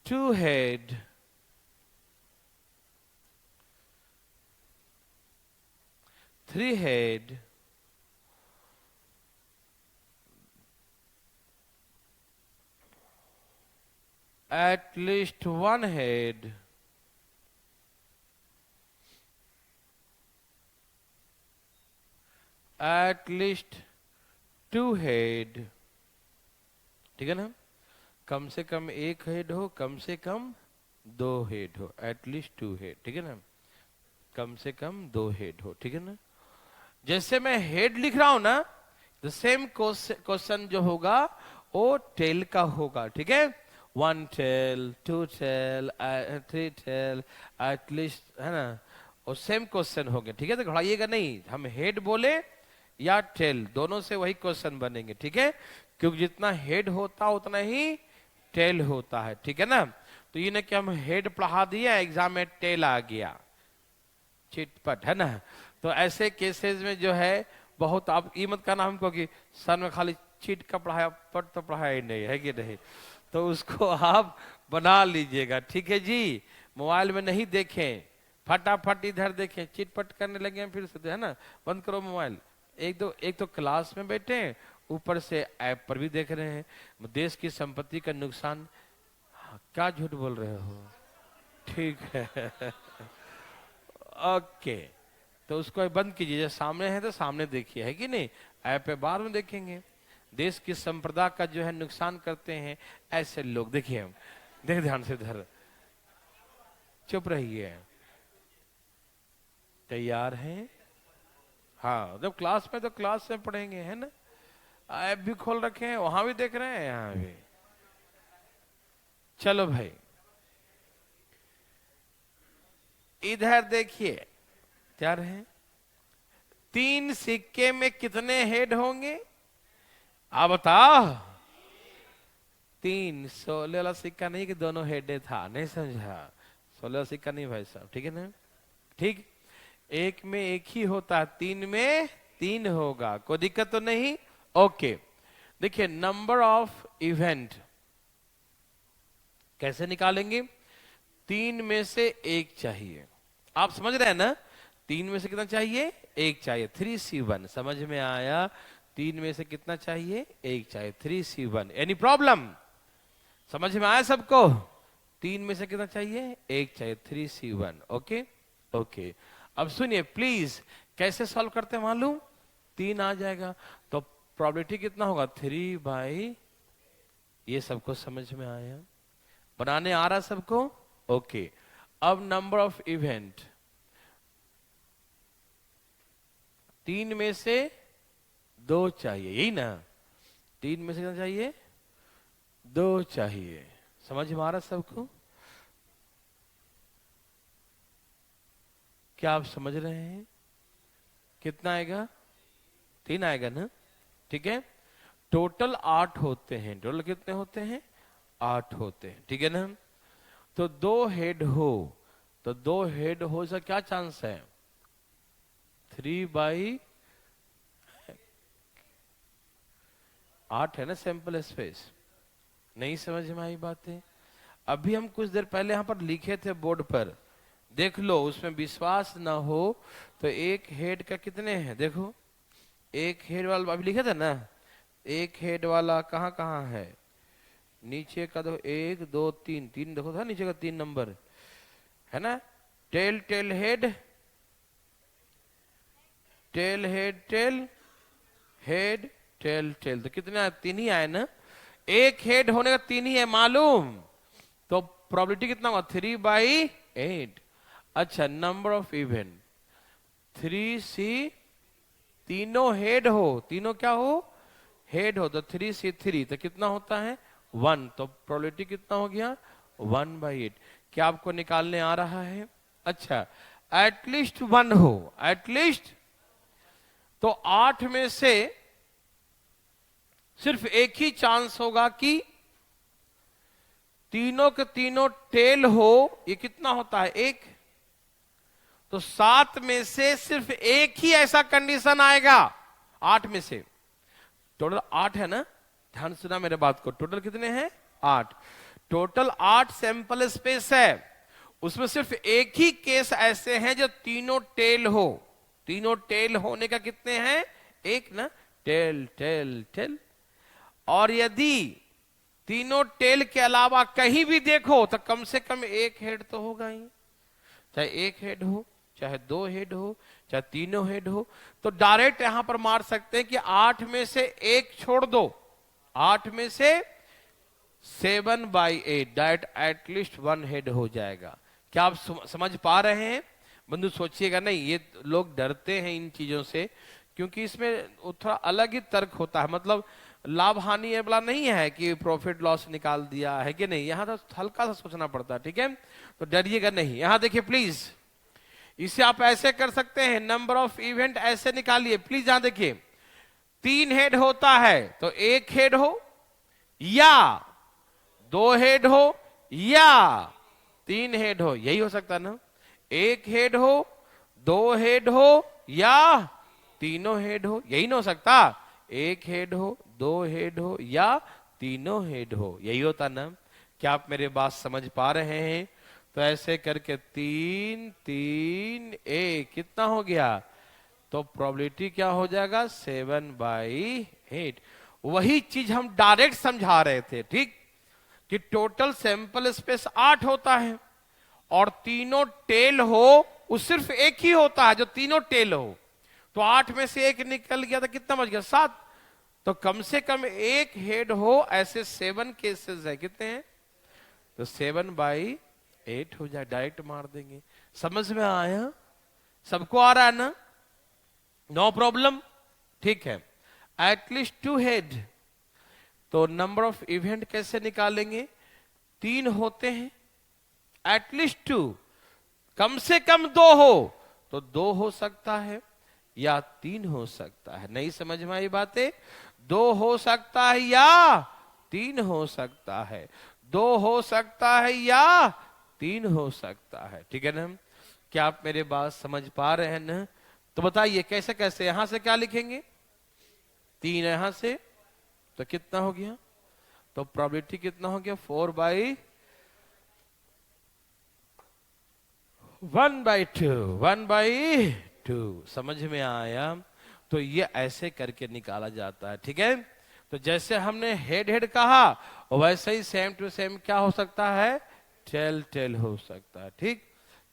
S1: 2 head, three head, at least one head, at least two head, ठीक है ना? कम से कम एक हेड हो, कम से कम दो हेड हो, एटलीस्ट टू हेड, ठीक है ना? कम से कम दो हेड हो, ठीक है ना? जैसे मैं हेड लिख रहा हूं ना, द सेम क्वेश्चन जो होगा वो टेल का होगा, ठीक है? 1 टेल, 2 टेल, 3 टेल, एटलीस्ट, है ना? और सेम क्वेश्चन होंगे, ठीक है? तो घबराइएगा नहीं, हम हेड बोले या टेल, दोनों से वही क्वेश्चन बनेंगे, ठीक है? क्योंकि जितना हेड होता उतना ही टेल होता है, ठीक है ना? तो ये ना कि हम हेड पढ़ा दिया, एग्जाम में टेल आ गया, चिटपट, है ना? तो ऐसे केसेस में जो है बहुत, आप ये मत कहना हमको कि सर में खाली चीट का पढ़ाया, पट तो पढ़ाया ही नहीं है कि नहीं, तो उसको आप बना लीजिएगा, ठीक है जी? मोबाइल में नहीं देखें, फटाफट इधर देखें, चिटपट करने लगे फिर से, है ना? बंद करो मोबाइल। एक तो क्लास में बैठे हैं, ऊपर से ऐप पर भी देख रहे हैं। देश की संपत्ति का नुकसान, क्या झूठ बोल रहे हो? ठीक है ओके, तो उसको बंद कीजिए, जब सामने है तो सामने देखिए, है कि नहीं? ऐप पे बाद में देखेंगे। देश की संप्रदा का जो है नुकसान करते हैं ऐसे लोग, देखिए हम देख ध्यान से इधर, चुप रहिए, तैयार हैं? हाँ, जब क्लास में तो क्लास में पढ़ेंगे, है ना? ऐप भी खोल रखे हैं, वहां भी देख रहे हैं, यहाँ भी। चलो भाई, इधर देखिए, क्या रहे? 3 सिक्के में कितने हेड होंगे? आप बताओ। 3, 16 वाला सिक्का नहीं कि दोनों हेड था, नहीं समझा? 16 वाला सिक्का नहीं भाई साहब, ठीक है ना? ठीक, एक में एक ही होता, 3 में 3 होगा, कोई दिक्कत तो नहीं? ओके, देखिए नंबर ऑफ इवेंट कैसे निकालेंगे? 3 में से 1 चाहिए, आप समझ रहे हैं ना? 3 में से कितना चाहिए? 1 चाहिए, 3C1, समझ में आया? 3 में से कितना चाहिए? 1 चाहिए, 3C1। Any problem? समझ में आया सबको? 3 में से कितना चाहिए? 1 चाहिए, 3C1। ओके ओके, अब सुनिए प्लीज, कैसे सॉल्व करते हैं मालूम? 3 आ जाएगा तो प्रोबेबिलिटी कितना होगा? 3/, ये सबको समझ में आया? बनाने आ रहा सबको? ओके, अब नंबर ऑफ इवेंट, 3 में से 2 चाहिए, यही ना? 3 में से कितना चाहिए? 2 चाहिए, समझ में आ रहा सबको? क्या आप समझ रहे हैं? कितना आएगा? 3 आएगा ना? ठीक है, टोटल 8 होते हैं, टोटल कितने होते हैं? 8 होते हैं, ठीक है ना? तो 2 हेड हो, तो 2 हेड हो इसका क्या चांस है? 3/8 है ना सैंपल स्पेस। नहीं समझ में आई बातें? अभी हम कुछ देर पहले यहां पर लिखे थे बोर्ड पर, देख लो, उसमें विश्वास ना हो तो एक हेड का कितने हैं देखो। एक हेड वाला अभी लिखे थे ना, एक हेड वाला कहाँ कहाँ है? नीचे का देखो, 1 2 3, 3 देखो था नीचे का 3 नंबर, है ना? Tail tail head, tail head tail, head tail tail, तो कितने आए? 3 ही आए ना? एक हेड होने का 3 ही है मालूम, तो प्रोबेबिलिटी कितना हुआ? 3/8। अच्छा, नंबर ऑफ इवेंट 3C, तीनों हेड हो, तीनों क्या हो? हेड हो, तो 3C3, तो कितना होता है? 1, तो प्रोबेबिलिटी कितना हो गया? 1/8। क्या आपको निकालने आ रहा है? अच्छा, एटलीस्ट 1 हो, एटलीस्ट, तो 8 में से सिर्फ एक ही चांस होगा कि तीनों के तीनों टेल हो, ये कितना होता है? 1, तो 7 में से सिर्फ एक ही ऐसा कंडीशन आएगा, 8 में से। टोटल 8 है ना? ध्यान सुना मेरे बात को, टोटल कितने हैं? 8। टोटल 8 सैंपल स्पेस है, उसमें सिर्फ एक ही केस ऐसे हैं जो तीनों टेल हो। तीनों टेल होने का कितने हैं? एक ना, टेल टेल टेल। और यदि तीनों टेल के अलावा कहीं भी देखो तो कम से कम एक हेड तो होगा ही, चाहे एक हेड हो, चाहे 2 हेड हो, चाहे तीनों हेड हो। तो डायरेक्ट यहां पर मार सकते हैं कि 8 में से एक छोड़ दो, 8 में से 7/8 डायरेक्ट एटलीस्ट 1 हेड हो जाएगा। क्या आप समझ पा रहे हैं बंधु? सोचिएगा नहीं, ये लोग डरते हैं इन चीजों से क्योंकि इसमें थोड़ा अलग ही तर्क होता है। मतलब लाभ हानि वाला नहीं है कि प्रॉफिट लॉस निकाल दिया है कि नहीं, यहां तो हल्का सा सोचना पड़ता है। ठीक है, तो डरिएगा नहीं। यहां देखिए प्लीज, इसे आप ऐसे कर सकते हैं, नंबर ऑफ इवेंट ऐसे निकालिए प्लीज। यहां देखिए 3 हेड होता है तो 1 हेड हो या 2 हेड हो या 3 हेड हो, यही हो सकता है ना। 1 हेड हो, 2 हेड हो या तीनों हेड हो, यही ना हो सकता। 1 हेड हो, 2 हेड हो या तीनों हेड हो, यही होता ना। क्या आप मेरे बात समझ पा रहे हैं? तो ऐसे करके 3 3 1 कितना हो गया? तो प्रोबेबिलिटी क्या हो जाएगा? 7/8। वही चीज हम डायरेक्ट समझा रहे थे, ठीक, कि टोटल सैंपल स्पेस 8 होता है और तीनों टेल हो, वो सिर्फ एक ही होता है जो तीनों टेल हो। तो 8 में से एक निकल गया तो कितना बच गया? 7। तो कम से कम एक हेड हो, ऐसे 7 केसेस है। कितने हैं? तो 7/8 हो जाए, डायरेक्ट मार देंगे। समझ में आया? सबको आ रहा है ना? नो प्रॉब्लम, ठीक है। एटलीस्ट 2 हेड, तो नंबर ऑफ इवेंट कैसे निकालेंगे? 3 होते हैं, एटलीस्ट 2, कम से कम 2 हो तो 2 हो सकता है या 3 हो सकता है। नहीं समझ में आई बातें? 2 हो सकता है या 3 हो सकता है, 2 हो सकता है या 3 हो सकता है। ठीक है ना? क्या आप मेरे बात समझ पा रहे हैं ना? तो बताइए कैसे कैसे। यहां से क्या लिखेंगे? 3 यहां से, तो कितना हो गया? तो प्रोबेबिलिटी कितना हो गया? 1/2 1/2। समझ में आया? तो ये ऐसे करके निकाला जाता है। ठीक है, तो जैसे हमने हेड हेड कहा वैसे ही सेम टू सेम क्या हो सकता है? टेल टेल हो सकता है। ठीक,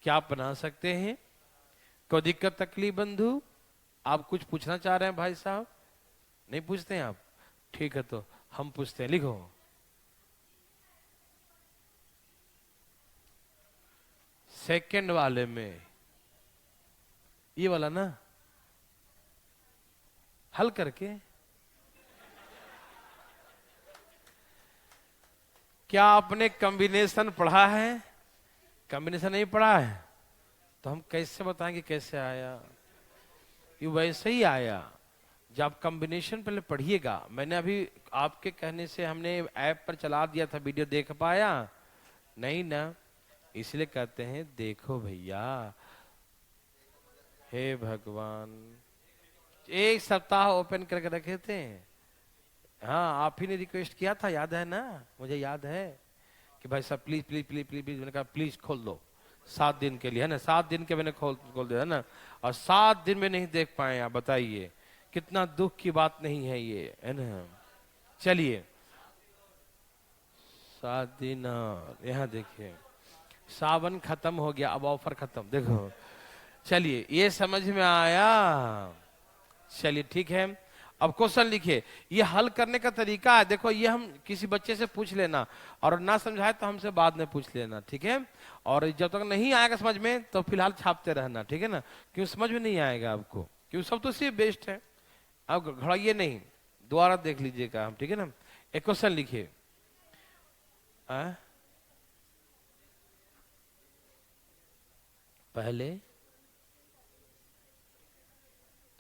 S1: क्या आप बना सकते हैं? कोई दिक्कत तकलीफ बंधु? आप कुछ पूछना चाह रहे हैं भाई साहब? नहीं पूछते हैं आप? ठीक है, तो हम पूछते हैं। लिखो, सेकंड वाले में, ये वाला ना, हल करके। क्या आपने कॉम्बिनेशन पढ़ा है? कॉम्बिनेशन नहीं पढ़ा है तो हम कैसे बताएंगे कैसे आया? ये वैसे ही आया जब आप कॉम्बिनेशन पहले पढ़िएगा। मैंने अभी आपके कहने से हमने ऐप पर चला दिया था, वीडियो देख पाया नहीं ना, इसलिए कहते हैं देखो भैया। हे भगवान, 1 सप्ताह ओपन करके रखे थे। हाँ, आप ही ने रिक्वेस्ट किया था, याद है ना? मुझे याद है कि भाई साहब please please please please please. मैंने कहा प्लीज खोल दो 7 दिन के लिए, है ना? 7 दिन के मैंने खोल दिया, है ना? और 7 दिन में नहीं देख पाए आप, बताइए कितना दुख की बात नहीं है ये, है ना? चलिए 7 दिन, यहाँ देखिए सावन खत्म हो गया, अब ऑफर खत्म। देखो, चलिए ये समझ में आया? चलिए ठीक है, अब क्वेश्चन लिखिए। ये हल करने का तरीका है, देखो ये हम किसी बच्चे से पूछ लेना और ना समझाए तो हमसे बाद में पूछ लेना, ठीक है? और जब तक नहीं आएगा समझ में तो फिलहाल छापते रहना, ठीक है ना? क्यों समझ में नहीं आएगा आपको, क्यों सब तो सिर्फ बेस्ट है। अब घबराइए नहीं, दोबारा देख लीजिएगा हम, ठीक है ना? एक क्वेश्चन लिखिए। पहले,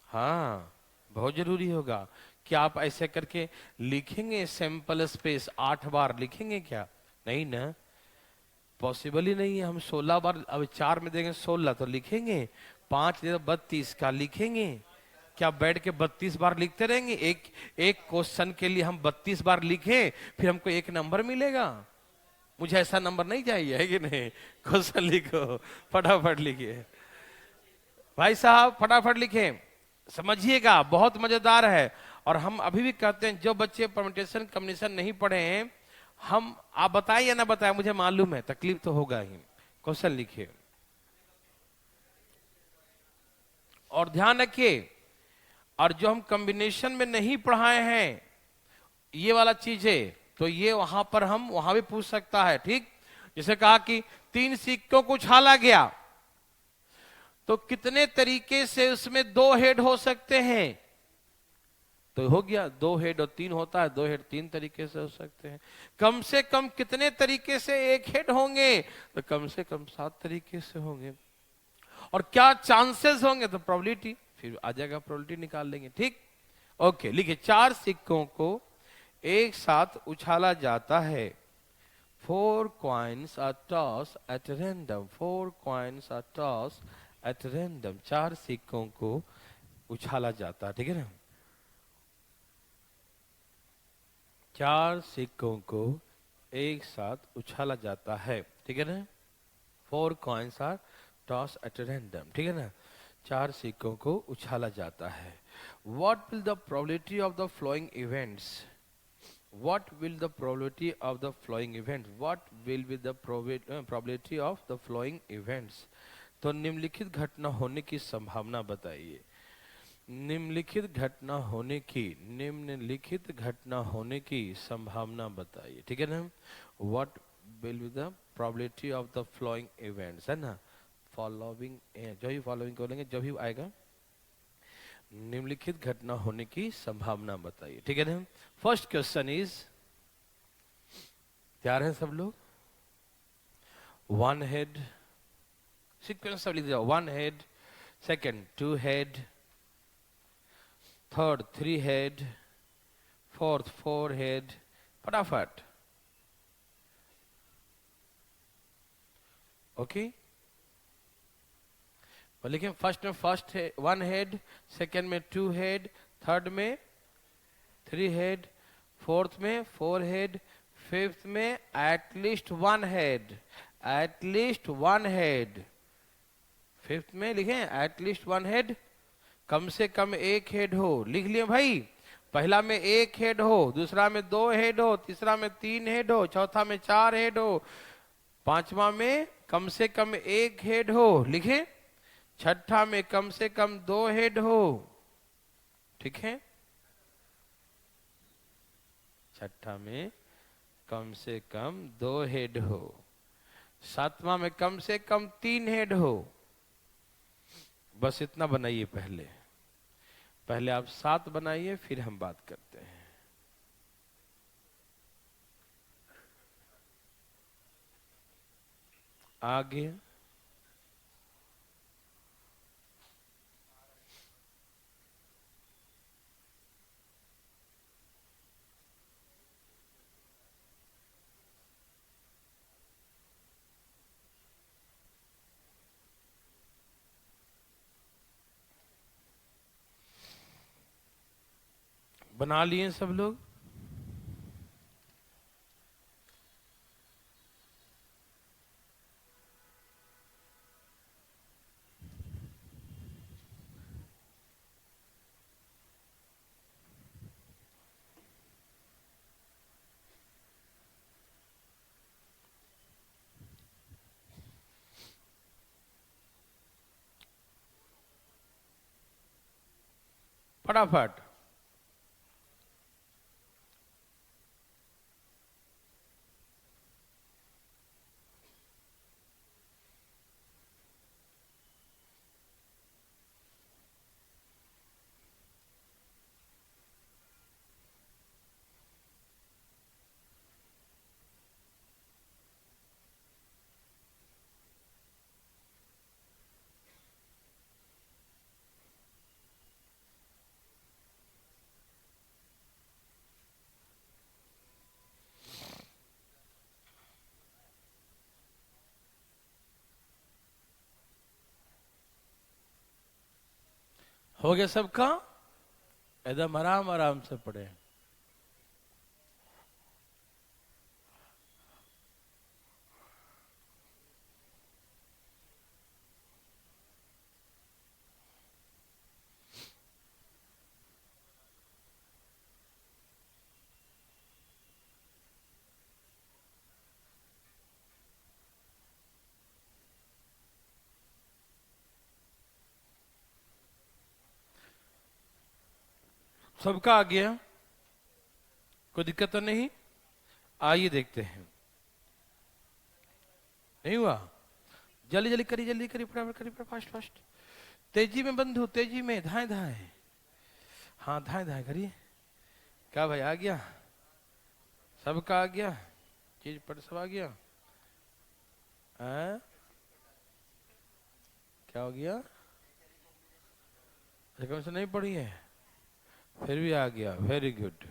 S1: हाँ बहुत जरूरी होगा। क्या आप ऐसे करके लिखेंगे? सैंपल स्पेस 8 बार लिखेंगे क्या? नहीं ना, पॉसिबल ही नहीं है। हम 16 बार, अब 4 में देंगे 16 तो लिखेंगे, 5 दे 32 का लिखेंगे। क्या बैठ के 32 बार लिखते रहेंगे? एक क्वेश्चन के लिए हम 32 बार लिखें फिर हमको 1 नंबर मिलेगा? मुझे ऐसा नंबर नहीं चाहिए, है कि नहीं? क्वेश्चन लिखो, फटाफट लिखिए भाई साहब, फटाफट लिखें, समझिएगा, बहुत मजेदार है। और हम अभी भी कहते हैं जो बच्चे परम्यूटेशन कॉम्बिनेशन नहीं पढ़े हैं, हम आप बताएं या ना बताएं, मुझे मालूम है तकलीफ तो होगा ही। क्वेश्चन लिखिए और ध्यान रखिए, और जो हम कॉम्बिनेशन में नहीं पढ़ाए हैं ये वाला चीजें, तो ये वहां पर हम वहां भी पूछ सकता है, ठीक? जैसे कहा कि 3 सिक्कों को उछाला गया, तो कितने तरीके से उसमें 2 हेड हो सकते हैं? तो हो गया 2 हेड और 3 होता है, 2 हेड 3 तरीके से हो सकते हैं। कम से कम कितने तरीके से 1 हेड होंगे? तो कम से कम 7 तरीके से होंगे। और क्या चांसेस होंगे? तो प्रोबेबिलिटी, फिर आ जाएगा, प्रोबेबिलिटी निकाल लेंगे, ठीक? ओके, लिखिए 4 सिक्कों को एक साथ उछाला जाता है। 4 coins are tossed at random. 4 coins are tossed at random. 4 सिक्कों को उछाला जाता है, ठीक है ना? 4 सिक्कों को एक साथ उछाला जाता है, ठीक है ना? 4 coins are tossed at random, ठीक है ना? 4 सिक्कों को उछाला जाता है। What will the probability of the following events? What will the probability of the following events? What will be the probability of the following events? तो निम्नलिखित घटना होने की संभावना बताइए। निम्नलिखित घटना होने की संभावना बताइए, ठीक है ना? What will be the probability of the following events, है ना? फॉलोइंग, जो भी फॉलोइंग बोलेंगे, जो भी आएगा, निम्नलिखित घटना होने की संभावना बताइए, ठीक है ना? फर्स्ट क्वेश्चन इज, तैयार हैं सब लोग? 1 हेड, सीक्वेंस सब लिख दिया। 1 head, second 2 head, third 3 head, fourth 4 head, फटाफट। ओके, लेकिन फर्स्ट में 1 हेड, सेकंड में 2 हेड, थर्ड में 3 हेड, फोर्थ में 4 हेड, फिफ्थ में at least 1 head, at least 1 head. Fifth में लिखें एटलीस्ट 1 हेड, कम से कम 1 हेड हो। लिख लिए भाई? पहला में 1 हेड हो, दूसरा में 2 हेड हो, तीसरा में 3 हेड हो, चौथा में 4 हेड हो, पांचवा में कम से कम 1 हेड हो, लिखें? छठा में कम से कम 2 हेड हो, ठीक है? छठा में कम से कम 2 हेड हो, सातवां में कम से कम 3 हेड हो। बस इतना बनाइए पहले आप 7 बनाइए, फिर हम बात करते हैं। आगे बना लिए सब लोग? फटाफट। हो गया सबका? एकदम आराम आराम से पढ़े। सबका आ गया, कोई दिक्कत तो नहीं? आइए देखते हैं। नहीं हुआ? जल्दी जल्दी करिए, जल्दी करिए, फटाफट करिए, फास्ट फास्ट, तेजी में बंधु, तेजी में, धाए धाए, हाँ धाए धाए करिए। क्या भाई आ गया? सबका आ गया? चीज पर सब आ गया? क्या हो गया? कौन से नहीं पढ़ी है? फिर भी आ गया, वेरी गुड।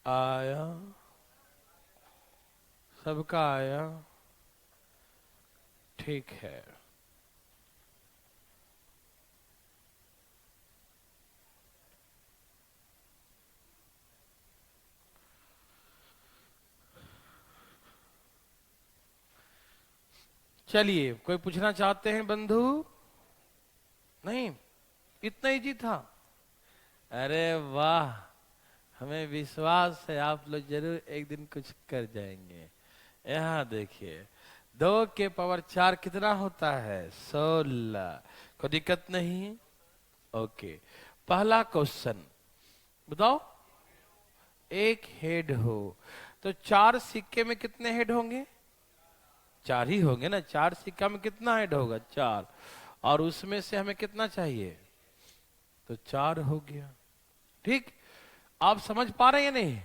S1: आया, सबका आया, ठीक है। चलिए, कोई पूछना चाहते हैं बंधु? नहीं, इतना इजी था? अरे वाह, हमें विश्वास है आप लोग जरूर एक दिन कुछ कर जाएंगे। यहाँ देखिए, 2 के पावर 4 कितना होता है? 16। कोई दिक्कत नहीं? ओके, पहला क्वेश्चन बताओ। एक हेड हो तो 4 सिक्के में कितने हेड होंगे? 4 ही होंगे ना। 4 सिक्का में कितना हेड होगा? 4। और उसमें से हमें कितना चाहिए? तो 4 हो गया। ठीक, आप समझ पा रहे हैं नहीं?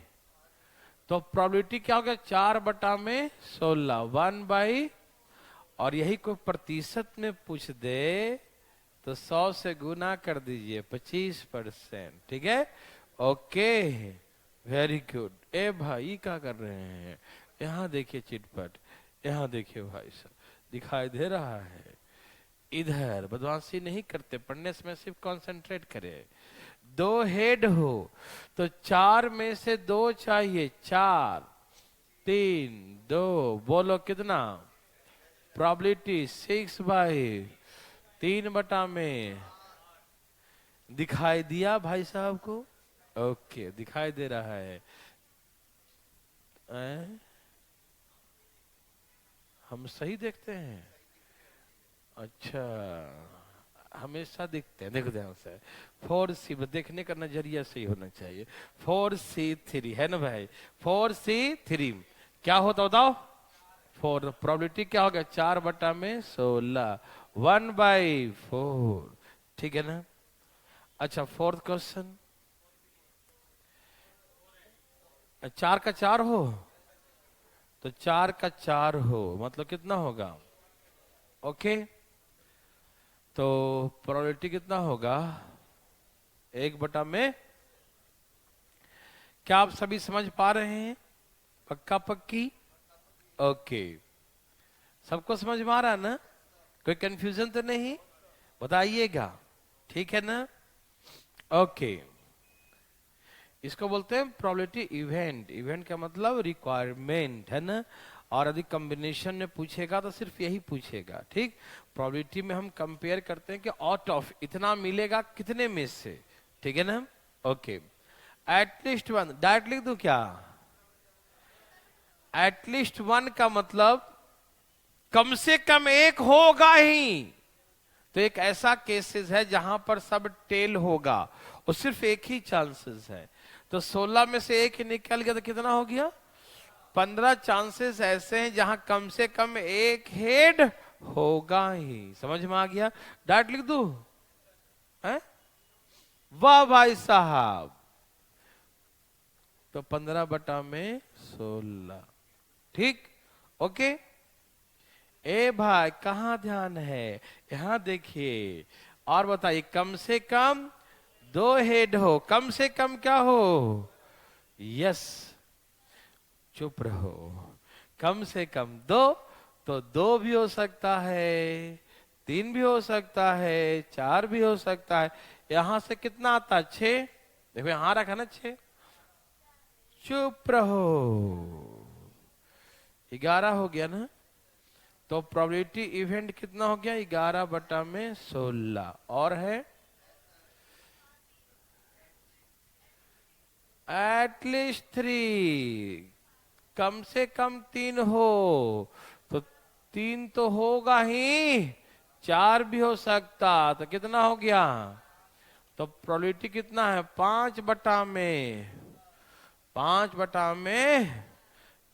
S1: तो प्रोबेबिलिटी क्या हो गया? 4/16, 1/। और यही कोई प्रतिशत में पूछ दे तो 100 से गुना कर दीजिए, 25%। ठीक है, ओके, वेरी गुड। ए भाई क्या कर रहे हैं? यहाँ देखिए चिटपट, यहाँ देखिए भाई साहब, दिखाई दे रहा है? इधर बदमाशी नहीं करते, पढ़ने में सिर्फ कंसंट्रेट करे। 2 हेड हो तो 4 में से 2 चाहिए। 4, 3, 2, बोलो कितना? प्रोबेबिलिटी 6/3 में। दिखाई दिया भाई साहब को? ओके, दिखाई दे रहा है। हम सही देखते हैं? अच्छा, हमेशा दिखते हैं, देखो ध्यान से। 4C, देखने का नजरिया सही होना चाहिए। 4C3 है ना भाई? 4C3 क्या होता बताओ? 4। प्रोबेबिलिटी क्या हो गया? 4/16, 1/4। ठीक है ना? अच्छा, 4th क्वेश्चन। 4 का 4 हो तो 4 का 4 हो मतलब कितना होगा? ओके, तो प्रोबेबिलिटी कितना होगा? 1/में। क्या आप सभी समझ पा रहे हैं? पक्का पक्की? ओके, सबको समझ में आ रहा है ना? कोई कंफ्यूजन तो नहीं? बताइएगा, ठीक है ना? ओके, इसको बोलते हैं प्रोबेबिलिटी इवेंट। इवेंट का मतलब रिक्वायरमेंट है ना? और यदि कॉम्बिनेशन में पूछेगा तो सिर्फ यही पूछेगा। ठीक, प्रोबेबिलिटी में हम कंपेयर करते हैं कि आउट ऑफ इतना मिलेगा कितने में से। ठीक है ना? ओके, एटलीस्ट 1 डायरेक्ट लिख दूं क्या? एटलीस्ट 1 का मतलब कम से कम एक होगा ही। तो एक ऐसा केसेस है जहां पर सब टेल होगा और सिर्फ एक ही चांसेस है। तो 16 में से एक ही निकल गया तो कितना हो गया? 15 चांसेस ऐसे हैं जहां कम से कम एक हेड होगा ही। समझ में आ गया? डायरेक्ट लिख दूं? वाह भाई साहब, तो 15/16। ठीक, ओके। ए भाई कहां ध्यान है? यहां देखिए, और बताइए, कम से कम 2 हेड हो। कम से कम क्या हो? यस, चुप रहो। कम से कम 2, तो 2 भी हो सकता है, 3 भी हो सकता है, 4 भी हो सकता है। यहां से कितना आता? 6। देखो यहां रखा ना 6। चुप रहो, 11 हो गया ना? तो प्रोबेबिलिटी इवेंट कितना हो गया? 11/16। और है एटलीस्ट 3, कम से कम 3 हो। तो 3 तो होगा ही, 4 भी हो सकता, तो कितना हो गया? तो प्रोबेबिलिटी कितना है? 5/5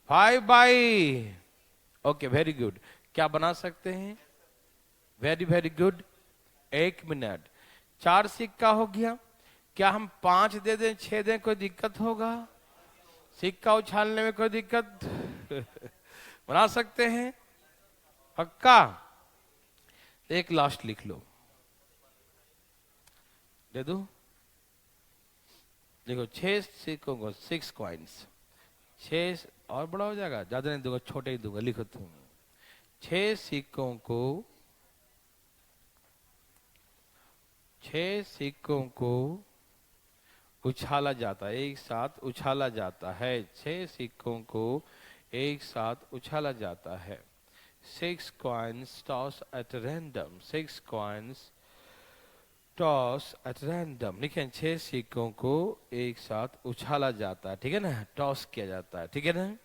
S1: 5/। Okay, very good. क्या बना सकते हैं? Very very good. 1 मिनट। 4 सिक्का हो गया। क्या हम 5 दे दें, 6 दें, कोई दिक्कत होगा? सिक्का उछालने में कोई दिक्कत? बना सकते हैं पक्का। एक लास्ट लिख लो, दे दो। देखो 6 सिक्कों को 6 कॉइन्स, 6 और बड़ा हो जाएगा, ज्यादा नहीं दूंगा, छोटे ही दूंगा, लिखो तुम। 6 सिक्कों को, 6 सिक्कों को उछाला जाता है, एक साथ उछाला जाता है। 6 सिक्कों को एक साथ उछाला जाता है। 6 coins tossed at random, 6 coins tossed at random। लिखें 6 सिक्कों को एक साथ उछाला जाता है, ठीक है ना, टॉस किया जाता है, ठीक है ना।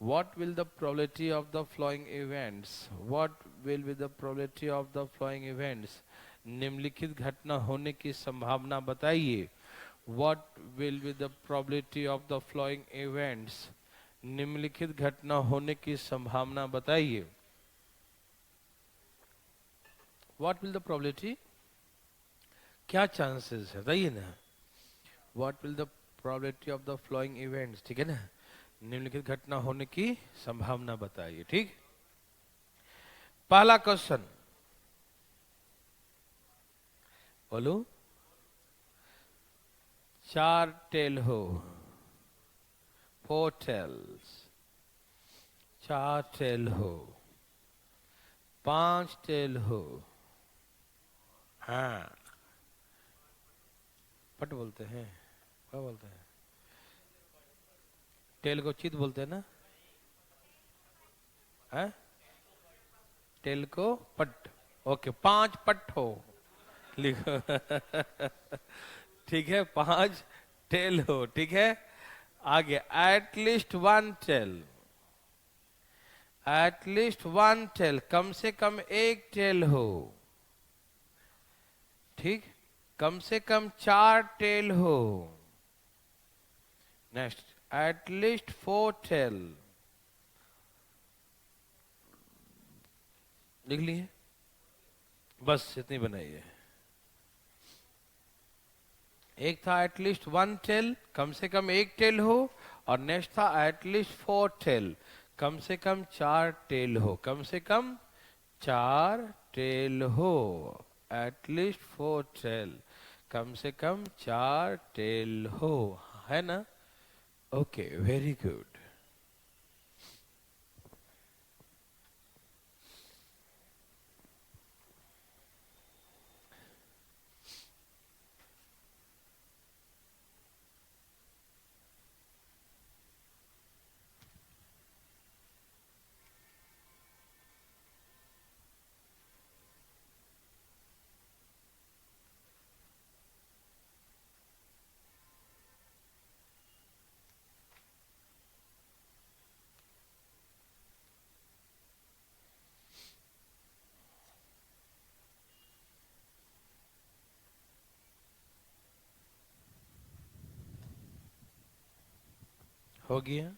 S1: What will the probability of the following events? What will be the probability of the following events? निम्नलिखित घटना होने की संभावना बताइए। What will be the probability of the following events? निम्नलिखित घटना होने की संभावना बताइए। What will the probability? क्या चांसेस है बताइए ना। What will the probability of the following events? ठीक है ना, निम्नलिखित घटना होने की संभावना बताइए। ठीक, पहला क्वेश्चन बोलो। 4 टेल हो, 4 टेल्स, 4 टेल हो, 5 टेल हो। हाँ, पट बोलते हैं, क्या बोलते हैं? टेल को चित बोलते हैं ना, है? टेल को पट। ओके, 5 पट हो, लिखो। ठीक है, 5 टेल हो, ठीक है। आगे, एटलीस्ट 1 टेल, एटलीस्ट 1 टेल, कम से कम 1 टेल हो। ठीक, कम से कम 4 टेल हो। नेक्स्ट, एटलीस्ट 4 टेल, लिख लिए, बस इतनी बनाइए। एक था एटलीस्ट 1 टेल, कम से कम 1 टेल हो, और नेक्स्ट था एटलीस्ट 4 टेल, कम से कम 4 टेल हो, कम से कम 4 टेल हो। एटलीस्ट 4 टेल, कम से कम 4 टेल हो, है ना। Okay, very good. हो गया।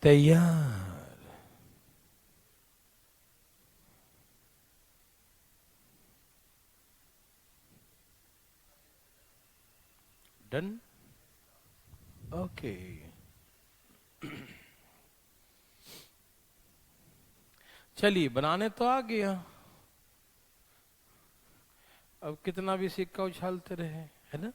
S1: तैयार। डन। ओके, चलिए, बनाने तो आ गया। अब कितना भी सिक्का उछालते रहे, है ना।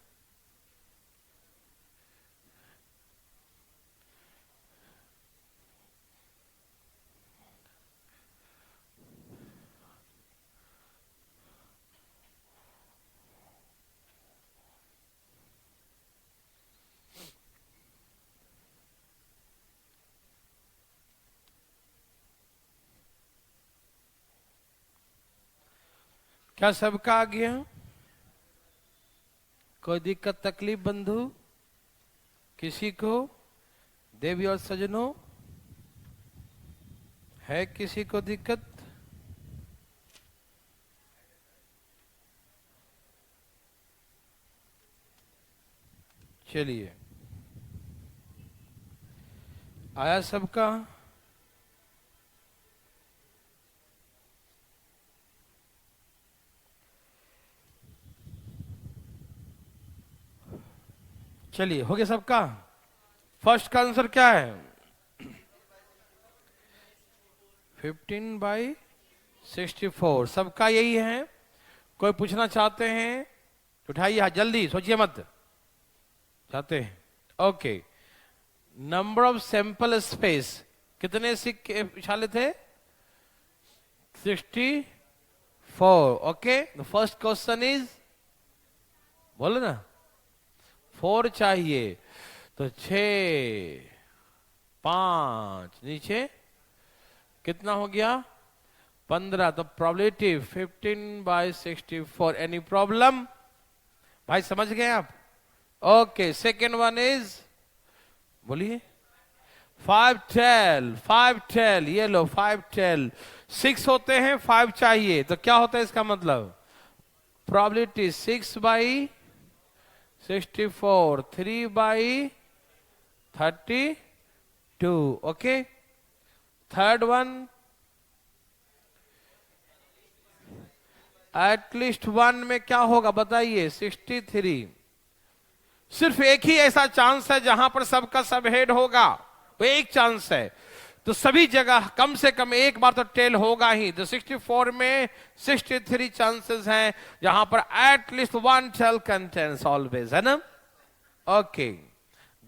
S1: क्या सबका आ गया? कोई दिक्कत तकलीफ बंधु किसी को? देवी और सजनों, है किसी को दिक्कत? चलिए, आया सबका? चलिए, हो गया सबका? फर्स्ट का आंसर क्या है? 15/64। सबका यही है? कोई पूछना चाहते हैं? उठाइए हाथ, जल्दी, सोचिए मत। चाहते हैं? Okay. Number of sample space कितने सिक्के उछाले थे? 64। Okay, the first question is, बोलो ना, 4 चाहिए तो 6, 5, नीचे कितना हो गया? 15। तो प्रोबेबिलिटी 15/64। Any problem? भाई समझ गए आप? ओके, सेकेंड वन इज, बोलिए। 512। ये लो 512। 6 होते हैं, 5 चाहिए, तो क्या होता है इसका मतलब? Probability 6/64, 3/32। Okay, third one, at least 1 में क्या होगा बताइए? 63। सिर्फ एक ही ऐसा चांस है जहां पर सबका सब हेड होगा, वो एक चांस है। तो सभी जगह कम से कम एक बार तो टेल होगा ही। तो 64 में 63 चांसेस हैं जहां पर एटलीस्ट 1 टेल कंटेंस ऑलवेज, है ना? Okay,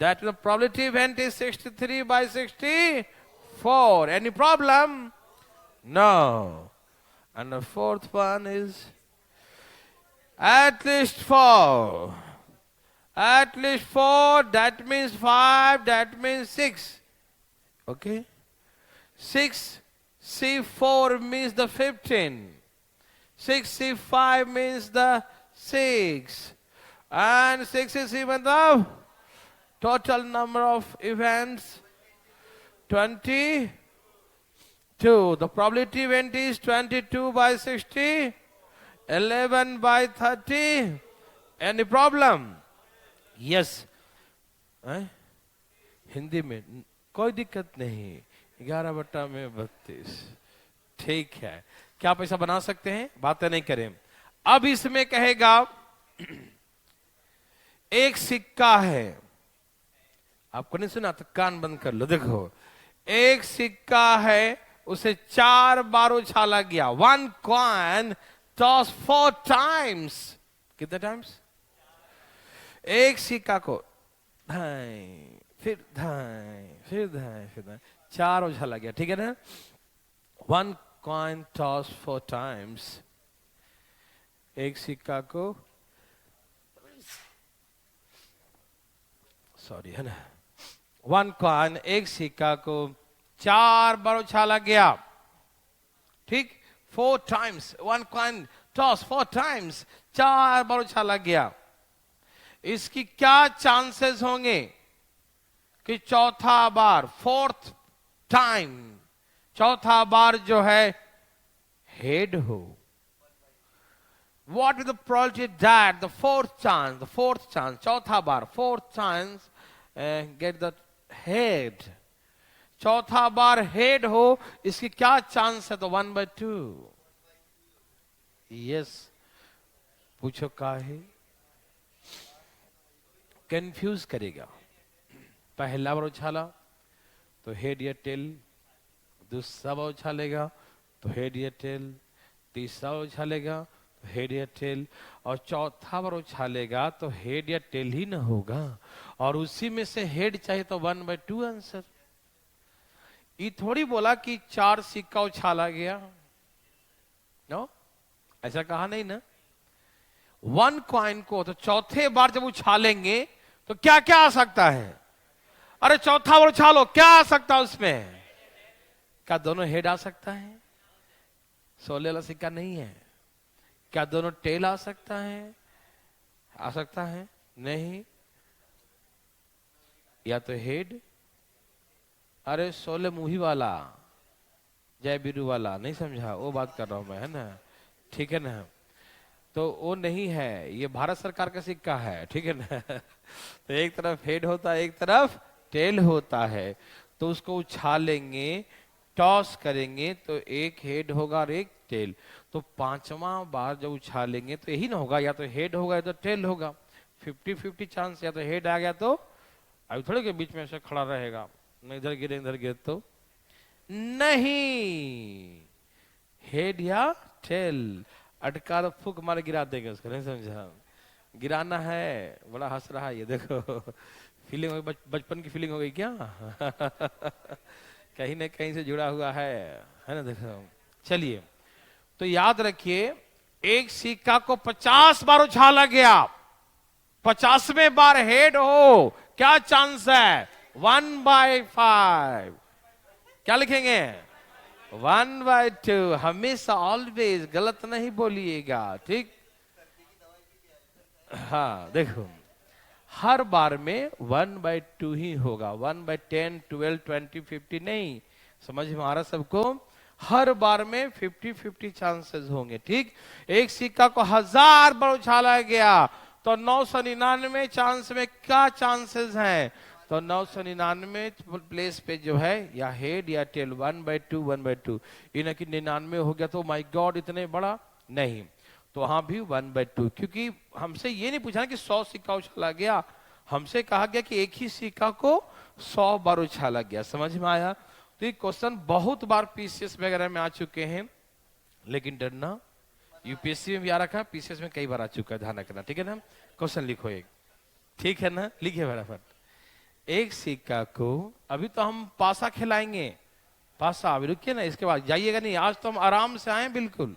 S1: that the probability event is 63/64। Any problem? No. And the fourth one is at least 4. At least 4, that means 5, that means 6. Okay? 6 C4 means the 15. 6 C5 means the 6. And 6 is even the total number of events 22. The probability event is 22/60. 11/30. Any problem? Yes. Hindi में कोई दिक्कत नहीं। 11/32। ठीक है, क्या आप ऐसा बना सकते हैं? बातें नहीं करें। अब इसमें कहेगा एक सिक्का है, आपको नहीं सुना तो कान बंद कर लो। देखो, एक सिक्का है, उसे 4 बार उछाला गया। 1 coin toss 4 times. कितने टाइम्स? एक सिक्का को धाई, फिर धाई, फिर धाई, फिर धाई, 4 उछाला गया, ठीक है ना? 1 coin toss 4 times। एक सिक्का को, सॉरी, है ना? 1 coin, एक सिक्का को 4 बार उछाला गया, ठीक? 4 times, 1 coin toss 4 times, 4 बार उछाला गया। इसकी क्या चांसेस होंगे कि चौथा बार, 4th टाइम, चौथा बार जो है हेड हो? What is the probability that the fourth chance, चौथा बार, 4th chance, get the head, चौथा बार हेड हो, इसकी क्या चांस है? तो 1/2। यस, पूछो का है? कंफ्यूज करेगा। पहला बार उछाला तो हेड या टेल, दूसरा बार उछालेगा तो हेड या टेल, तीसरा बार उछालेगा तो हेड या टेल, और चौथा बार उछालेगा तो हेड या टेल ही ना होगा, और उसी में से हेड चाहिए, तो 1/2 आंसर। ये थोड़ी बोला कि 4 सिक्का उछाला गया, नो, ऐसा कहा नहीं ना। 1 कॉइन को तो चौथे बार जब उछालेंगे तो क्या क्या आ सकता है? अरे चौथा बार उछालो, क्या आ सकता है उसमें? क्या दोनों हेड आ सकता है? 16 वाला सिक्का नहीं है। क्या दोनों टेल आ सकता है? आ सकता है? नहीं। या तो हेड, अरे सोले मुही वाला, जय बीरू वाला, नहीं समझा? वो बात कर रहा हूं मैं, है ना? ठीक है ना? तो वो नहीं है, ये भारत सरकार का सिक्का है, ठीक है ना? तो एक तरफ हेड होता है, एक तरफ टेल होता है। तो उसको उछालेंगे, टॉस करेंगे, तो एक हेड होगा और एक टेल। तो पांचवा बार जब उछालेंगे तो यही ना होगा, या तो हेड होगा या तो टेल होगा। 50-50 चांस, या तो हेड आ गया तो अभी थोड़े के बीच में से खड़ा रहेगा, नहीं इधर गिरे इधर गिरे तो नहीं। हेड या टेल, अटका तो फूक मार गिरा देंगे उसको, नहीं समझा? गिराना है। बड़ा हंस रहा है ये, देखो फीलिंग हो गई, बचपन की फीलिंग हो गई क्या? कहीं ना कहीं से जुड़ा हुआ है ना? देखो, चलिए, तो याद रखिए, एक सिक्का को 50 बार उछाला गया, 50वें बार हेड हो, क्या चांस है? 1/5। क्या लिखेंगे? 1/2। हमेशा ऑलवेज गलत नहीं बोलिएगा, ठीक? हाँ देखो, हर बार में 1/2 ही होगा, 1/10, 12, 20, 50 नहीं। समझ में आ रहा सबको? हर बार में 50-50 चांसेस होंगे, ठीक? एक सिक्का को 1000 बार उछाला गया तो 999 चांस में क्या चांसेस हैं? तो 999 प्लेस पे जो है या हेड या टेल, 1/2, 1/2। इन्हें कि 99 हो गया तो माय गॉड इतने बड़ा नहीं, तो वहां भी 1/2। क्योंकि हमसे ये नहीं पूछा कि 100 सिक्का उछाला गया, हमसे कहा गया कि एक ही सिक्का को 100 बार उछाला गया। समझ में आया? तो ये क्वेश्चन बहुत बार पीसीएस वगैरह में आ चुके हैं, लेकिन डरना, यूपीएससी में भी आ रखा है, पीसीएस में कई बार आ चुका है, ध्यान रखना, ठीक है ना? क्वेश्चन लिखो एक, ठीक है ना? लिखिए फटाफट। एक सिक्का को, अभी तो हम पासा खिलाएंगे, पासा अभी रुकिए ना, इसके बाद जाइएगा नहीं, आज तो हम आराम से आए बिल्कुल।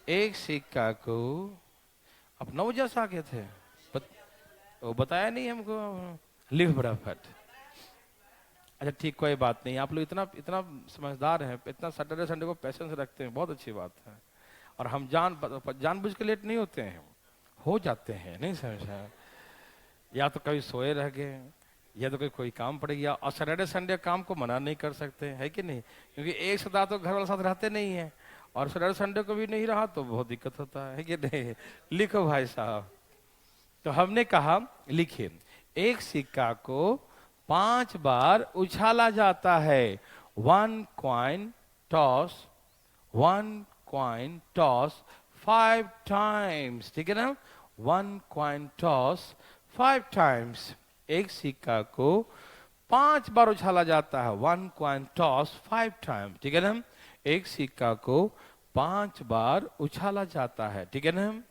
S1: एक सिक्का को अपना वजह से आगे थे, वो बताया नहीं हमको, लिख फटाफट। अच्छा ठीक, कोई बात नहीं, आप लोग इतना इतना समझदार हैं, इतना सैटरडे संडे को पैसेंस रखते हैं, बहुत अच्छी बात है। और हम जानबूझ के लेट नहीं होते हैं, हो जाते हैं, नहीं समझा? या तो कभी सोए रह गए, या तो कोई काम पड़ गया, और सैटरडे संडे काम को मना नहीं कर सकते, है कि नहीं? क्योंकि एक साथ तो घर वाले साथ रहते नहीं है, और सैटरडे संडे को भी नहीं रहा तो बहुत दिक्कत होता है कि नहीं? लिखो भाई साहब। तो हमने कहा लिखिए, एक सिक्का को 5 बार उछाला जाता है। 1 coin toss, 1 coin toss 5 times, ठीक है ना? 1 कॉइन टॉस 5 टाइम्स। एक सिक्का को 5 बार उछाला जाता है, 1 कॉइन टॉस 5 टाइम्स, ठीक है ना? एक सिक्का को 5 बार उछाला जाता है, ठीक है ना?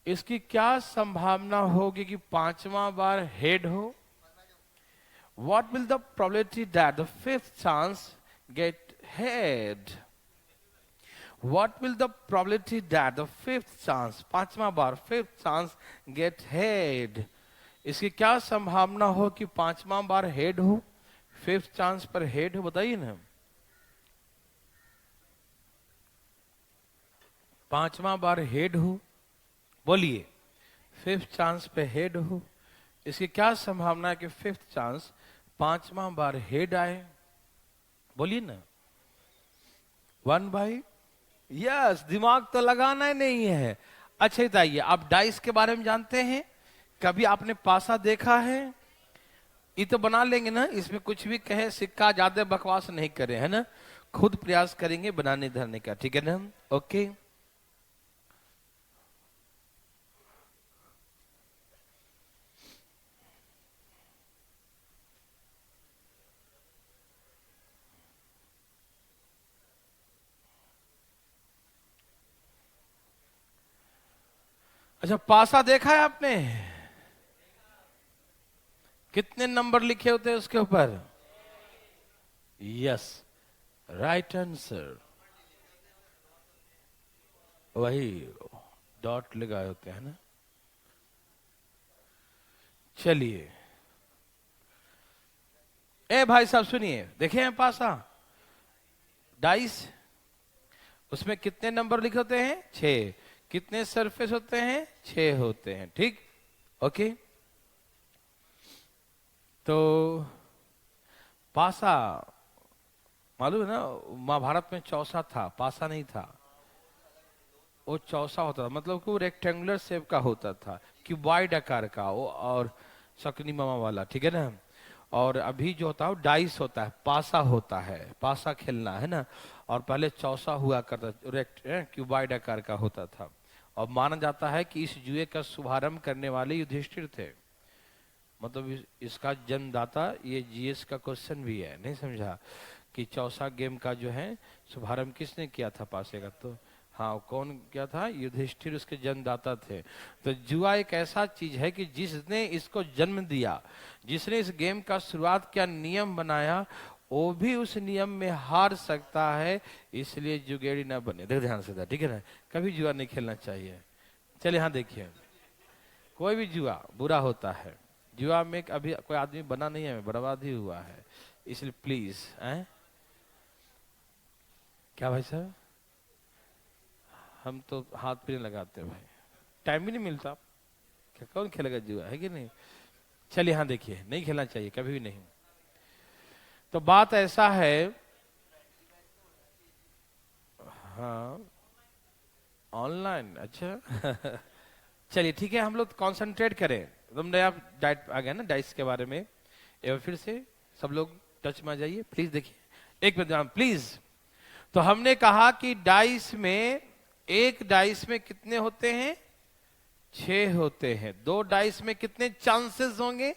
S1: इसकी क्या संभावना होगी कि 5वां बार हेड हो? What will the probability that the 5th chance get head? What will the probability that the 5th chance, 5वां बार 5th chance get head? इसकी क्या संभावना हो कि 5वां बार हेड हो, 5th चांस पर हेड हो? बताइए ना। 5वां बार हेड हो, बोलिए। 5th चांस पे हेड हो, इसकी क्या संभावना है कि 5th चांस 5वां बार हेड आए? बोलिए ना। 1/, यस, दिमाग तो लगाना ही नहीं है। अच्छा बताइए, आप डाइस के बारे में जानते हैं? कभी आपने पासा देखा है? ये तो बना लेंगे ना, इसमें कुछ भी कहे, सिक्का ज्यादा बकवास नहीं करे, है ना? खुद प्रयास करेंगे बनाने धरने का, ठीक है ना? ओके। अच्छा, पासा देखा है आपने? कितने नंबर लिखे होते हैं उसके ऊपर? यस, राइट आंसर, वही डॉट लगाए होते हैं ना। चलिए, ए भाई साहब सुनिए, देखे हैं पासा, डाइस? उसमें कितने नंबर लिखे होते हैं? 6। कितने सरफेस होते हैं? 6 होते हैं। ठीक, ओके। तो पासा, मालूम है ना, महाभारत में चौसा था, पासा नहीं था। वो चौसा होता था, मतलब कि वो रेक्टेंगुलर शेप का होता था, क्यूबॉइड आकार का वो, और शकनी मामा वाला, ठीक है ना। और अभी जो होता है वो डाइस होता है, पासा होता है, पासा खेलना है ना। और पहले चौसा हुआ करता, क्यूबॉइड आकार का होता था। और माना जाता है कि इस जुए का शुभारंभ करने वाले युधिष्ठिर थे। मतलब इसका जन्मदाता, ये जीएस का क्वेश्चन भी है, नहीं समझा कि चौसा गेम का जो है शुभारंभ किसने किया था पासे का? तो हाँ, कौन क्या था? युधिष्ठिर उसके जन्मदाता थे। तो जुआ एक ऐसा चीज है कि जिसने इसको जन्म दिया, जिसने इस गेम का शुरुआत किया, नियम बनाया, वो भी उस नियम में हार सकता है। इसलिए जुगेड़ी ना बने। देख ध्यान से, ठीक है ना, कभी जुआ नहीं खेलना चाहिए। चलिए हाँ देखिए, कोई भी जुआ बुरा होता है। जुआ में अभी कोई आदमी बना नहीं है, बर्बाद ही हुआ है। इसलिए प्लीज, क्या भाई साहब, हम तो हाथ भी नहीं लगाते भाई, टाइम भी नहीं मिलता। क्या कौन खेलेगा जुआ, है कि नहीं? चलिए हाँ देखिए, नहीं खेलना चाहिए कभी भी नहीं। तो बात ऐसा है, हाँ ऑनलाइन, अच्छा चलिए ठीक है, हम लोग कंसंट्रेट करें। तुमने आप डाइट आ गया ना, डाइस के बारे में, एक फिर से सब लोग टच में आ जाइए प्लीज। देखिए एक मिनट प्लीज। तो हमने कहा कि डाइस में, एक डाइस में कितने होते हैं? 6 होते हैं। 2 डाइस में कितने चांसेस होंगे?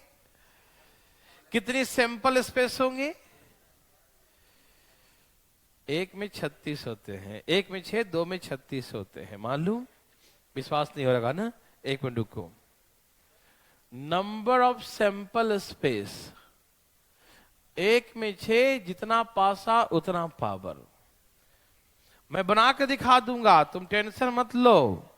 S1: कितनी सैंपल स्पेस होंगे? एक में 36 होते हैं। एक में 6, 2 में 36 होते हैं। मालूम? विश्वास नहीं हो रहा ना? एक मिनट रुको। नंबर ऑफ सैंपल स्पेस, एक में 6, जितना पासा उतना पावर। मैं बना के दिखा दूंगा, तुम टेंशन मत लो।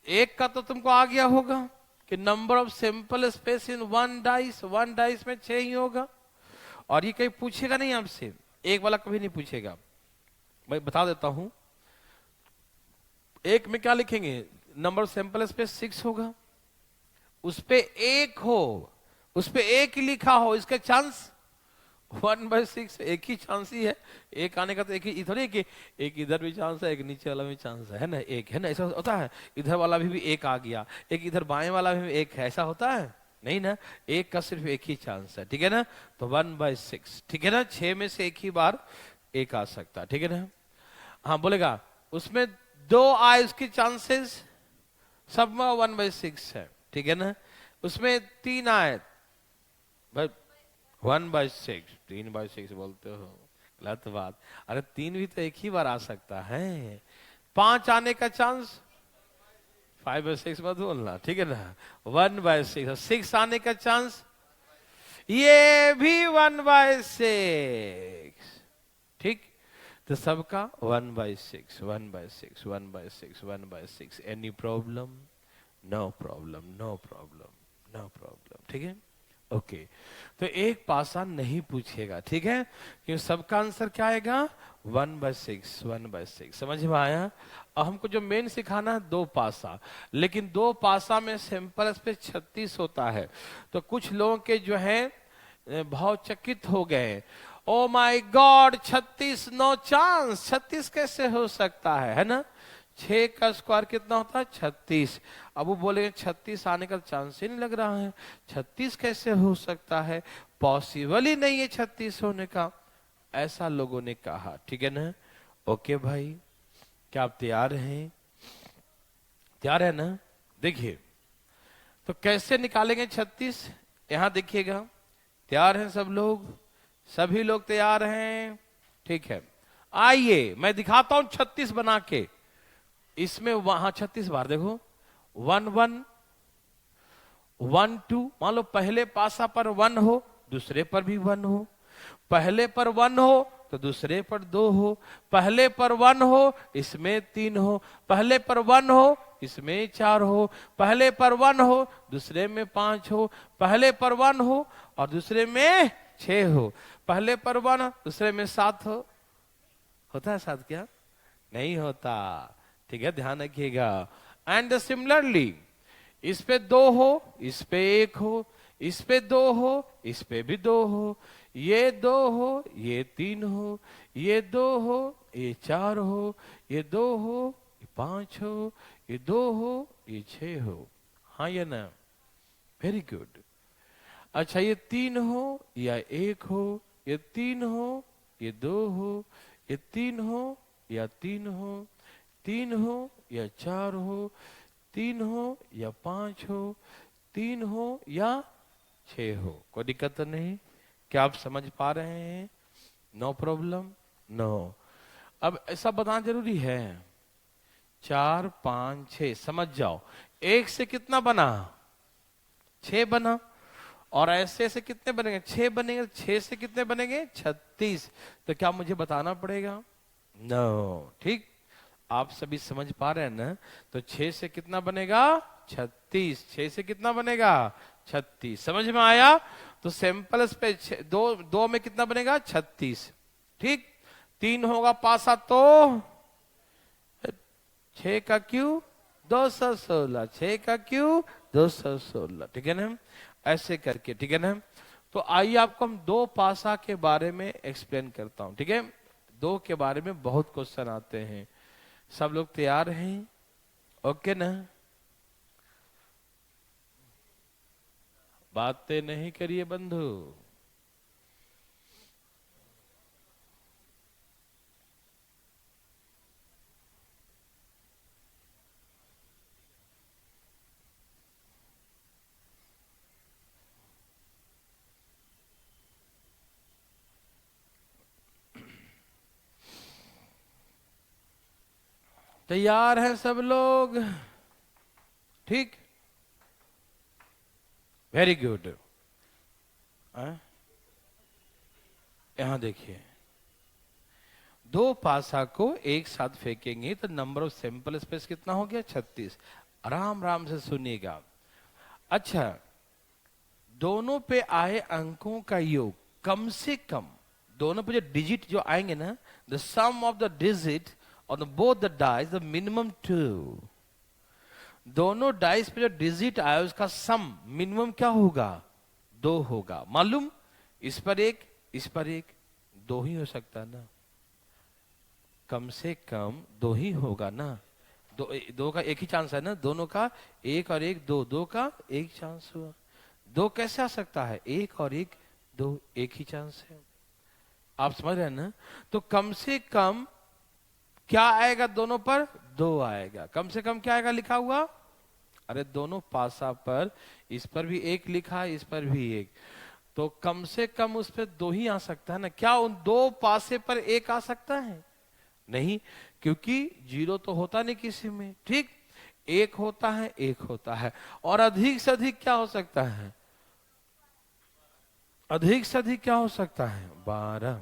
S1: एक का तो तुमको आ गया होगा कि number of sample space in 1 dice, 1 dice में 6 ही होगा। और ये कहीं पूछेगा नहीं आपसे, एक वाला कभी नहीं पूछेगा। मैं बता देता हूं, एक में क्या लिखेंगे? नंबर ऑफ सैंपल स्पेस 6 होगा, उस पे 1 हो, उस पे 1 ही लिखा हो, इसका चांस 1/6, एक ही चांस ही है। एक आने का तो एक ही थोड़ी कि एक इधर भी चांस है, एक नीचे वाला भी चांस है ना, एक है ना, ऐसा होता है? इधर वाला भी एक आ गया, एक इधर बाएं वाला भी एक है, ऐसा होता है? नहीं ना, एक का सिर्फ एक ही चांस है, ठीक है ना। तो 1/6, ठीक है ना, 6 में से एक ही बार एक आ सकता है, ठीक है ना। हाँ बोलेगा, उसमें 2 आए, उसकी चांसेस सब में 1/6 है, ठीक है ना। उसमें 3 आए भाई, 1/6, 3/6 बोलते हो, गलत बात। अरे 3 भी तो एक ही बार आ सकता है। 5 आने का चांस, 5/6 मत बोलना, ठीक है ना। 1/6, 6 आने का चांस, ये भी 1/6, ठीक। तो सबका 1/6, 1/6, 1/6, 1/6। Any problem? No problem, no problem, no problem, ठीक है, ओके। तो एक पासा नहीं पूछेगा, ठीक है, क्योंकि सबका आंसर क्या आएगा? 1/6, 1/6। समझ में आया? अब हमको जो मेन सिखाना है 2 पासा, लेकिन 2 पासा में सैंपल स्पेस 36 होता है। तो कुछ लोगों के जो है भावचकित हो गए, oh my God, 36 no chance, 36 कैसे हो सकता है ना। 6 का स्क्वायर कितना होता है? 36। अब वो बोलेंगे 36 आने का चांस ही नहीं लग रहा है, 36 कैसे हो सकता है, पॉसिबल ही नहीं है 36 होने का, ऐसा लोगों ने कहा, ठीक है ना। ओके भाई, क्या आप तैयार हैं? तैयार है ना? देखिए, तो कैसे निकालेंगे 36? यहां देखिएगा, तैयार हैं सब लोग? सभी लोग तैयार हैं? ठीक है, आइए मैं दिखाता हूं 36 बना के। इसमें वहां 36 बार देखो, 1 1 1 2, मान लो पहले पासा पर 1 हो, दूसरे पर भी 1 हो, पहले पर 1 हो तो दूसरे पर 2 हो, पहले पर 1 हो इसमें 3 हो, पहले पर 1 हो इसमें 4 हो, पहले पर 1 हो दूसरे में 5 हो, पहले पर 1 हो और दूसरे में 6 हो, पहले पर 1 दूसरे में 7 हो। होता है 7 क्या? नहीं होता। ठीक है, ध्यान रखिएगा। एंड सिमिलरली इस पे दो हो, इस पे एक हो, इस पे दो हो, इस पे भी दो हो, ये दो हो, ये तीन हो, ये दो हो, ये चार हो, ये दो हो, ये पांच हो, ये दो हो, ये छह हो। हाँ या ना? Very good. अच्छा, ये तीन हो या एक हो, ये तीन हो, ये दो हो, ये तीन हो या तीन हो, तीन हो या चार हो, तीन हो या पांच हो, तीन हो या छह हो। कोई दिक्कत तो नहीं? क्या आप समझ पा रहे हैं? No problem? नो। अब ऐसा बताना जरूरी है। चार पांच छह, समझ जाओ। एक से कितना बना? छह बना। और ऐसे से कितने बनेंगे? छह बनेंगे। छह से कितने बनेंगे? 36। तो क्या मुझे बताना पड़ेगा? नो। ठीक, आप सभी समझ पा रहे हैं ना? तो 6 से कितना बनेगा? 36। 6 से कितना बनेगा? 36। समझ में आया? तो सैंपल स्पेस दो दो में कितना बनेगा? 36। ठीक, तीन होगा पासा तो 6 का क्यू 216, 6 का क्यू 216। ठीक है ना? ऐसे करके, ठीक है ना? तो आइए आपको हम दो पासा के बारे में एक्सप्लेन करता हूं। ठीक है, दो के बारे में बहुत क्वेश्चन आते हैं। सब लोग तैयार हैं? ओके ना? बातें नहीं करिए बंधु। तैयार हैं सब लोग? ठीक, वेरी गुड। यहां देखिए, दो पासा को एक साथ फेंकेंगे तो नंबर ऑफ सैंपल स्पेस कितना हो गया? 36। आराम आराम से सुनिएगा। अच्छा, दोनों पे आए अंकों का योग कम से कम, दोनों पे जो डिजिट जो आएंगे ना, the sum of the digit on both the dice the minimum 2। दोनों डाइस पे जो डिजिट आया उसका सम मिनिमम क्या होगा? 2 होगा। मालूम? इस पर एक, इस पर एक, दो ही हो सकता है ना? कम से कम दो ही होगा ना? दो का एक ही चांस है ना? दोनों का एक और एक दो, दो का एक चांस हुआ। दो कैसे आ सकता है? एक और एक दो, एक ही चांस है। आप समझ रहे हैं ना? तो कम से कम क्या आएगा दोनों पर? दो आएगा। कम से कम क्या आएगा लिखा हुआ? अरे दोनों पासा पर, इस पर भी एक लिखा है, इस पर भी एक, तो कम से कम उस पर दो ही आ सकता है ना? क्या उन दो पासे पर एक आ सकता है? नहीं, क्योंकि जीरो तो होता नहीं किसी में। ठीक, एक होता है, एक होता है। और अधिक से अधिक क्या हो सकता है? अधिक से अधिक क्या हो सकता है? 12।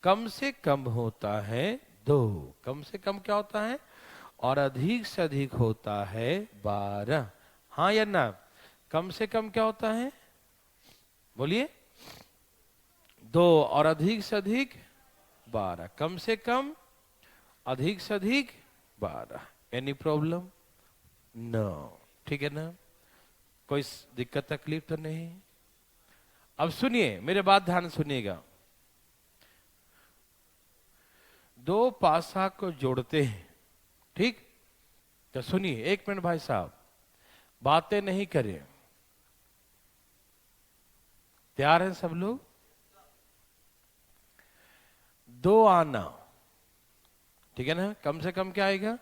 S1: कम से कम होता है 2। कम से कम क्या होता है? और अधिक से अधिक होता है 12। हाँ या ना? कम से कम क्या होता है? बोलिए। 2 और अधिक से अधिक 12। कम से कम, अधिक से अधिक 12। Any problem? नो। ठीक है ना? कोई दिक्कत तकलीफ तो नहीं? अब सुनिए, मेरे बात ध्यान सुनिएगा। दो पासा को जोड़ते हैं, ठीक? तो सुनिए, एक मिनट भाई साहब, बातें नहीं करें। तैयार हैं सब लोग? दो आना, ठीक है ना? कम से कम क्या आएगा?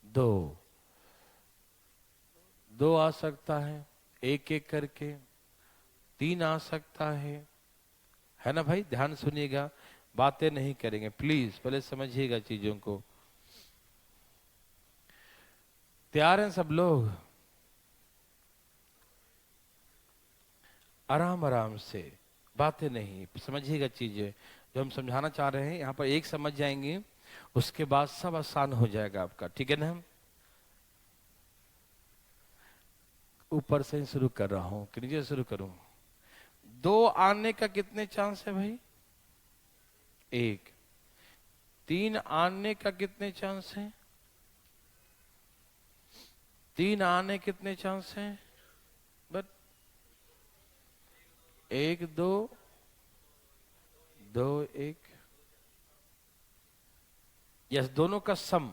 S1: दो। दो आ सकता है एक एक करके, तीन आ सकता है ना भाई? ध्यान सुनिएगा, बातें नहीं करेंगे प्लीज, पहले समझिएगा चीजों को। तैयार हैं सब लोग? आराम आराम से, बातें नहीं, समझिएगा चीजें जो हम समझाना चाह रहे हैं। यहाँ पर एक समझ जाएंगे, उसके बाद सब आसान हो जाएगा आपका। ठीक है ना? ऊपर से शुरू कर रहा हूं कि नीचे शुरू करूं? दो आने का कितने चांस है भाई? एक। 3 आने का कितने चांस है? 3 आने कितने चांस हैं? बट 1 2 2 1। यस, दोनों का सम,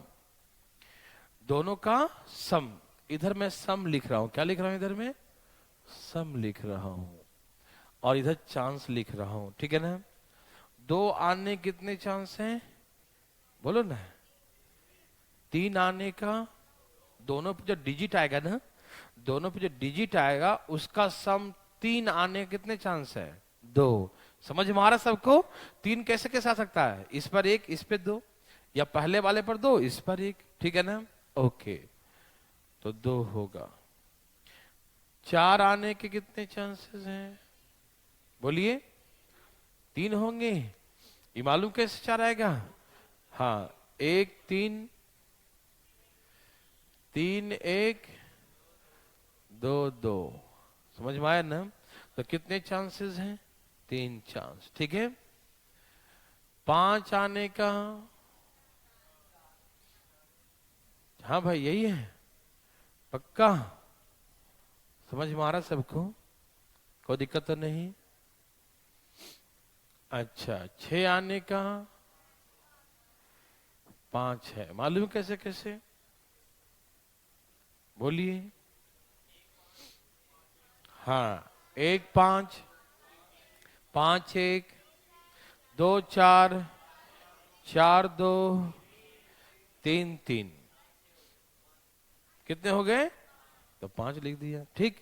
S1: दोनों का सम। इधर मैं सम लिख रहा हूं। क्या लिख रहा हूं? इधर मैं सम लिख रहा हूं और इधर चांस लिख रहा हूं। ठीक है ना? 2 आने कितने चांस हैं? बोलो ना। 3 आने का, दोनों पे जो डिजिट आएगा ना, दोनों पे जो डिजिट आएगा उसका सम 3 आने के कितने चांस है? 2। समझ में आ रहा सबको? 3 कैसे कैसे आ सकता है? इस पर 1, इस पे 2, या पहले वाले पर 2, इस पर 1। ठीक है ना? ओके, तो 2 होगा। 4 आने के कितने चांसेस हैं? बोलिए। 3 होंगे। ये मालूम कैसे 4 आएगा? हाँ, 1 3 3 1 2 2। समझ में आया ना? तो कितने चांसेस हैं? 3 चांस। ठीक है। 5 आने का, हाँ भाई यही है, पक्का? समझ में आ रहा सबको? कोई दिक्कत तो नहीं? अच्छा, 6 आने का 5 है। मालूम कैसे कैसे? बोलिए। हाँ, 1 5 5 1 2 4 4 2 3 3। कितने हो गए? तो 5 लिख दिया। ठीक।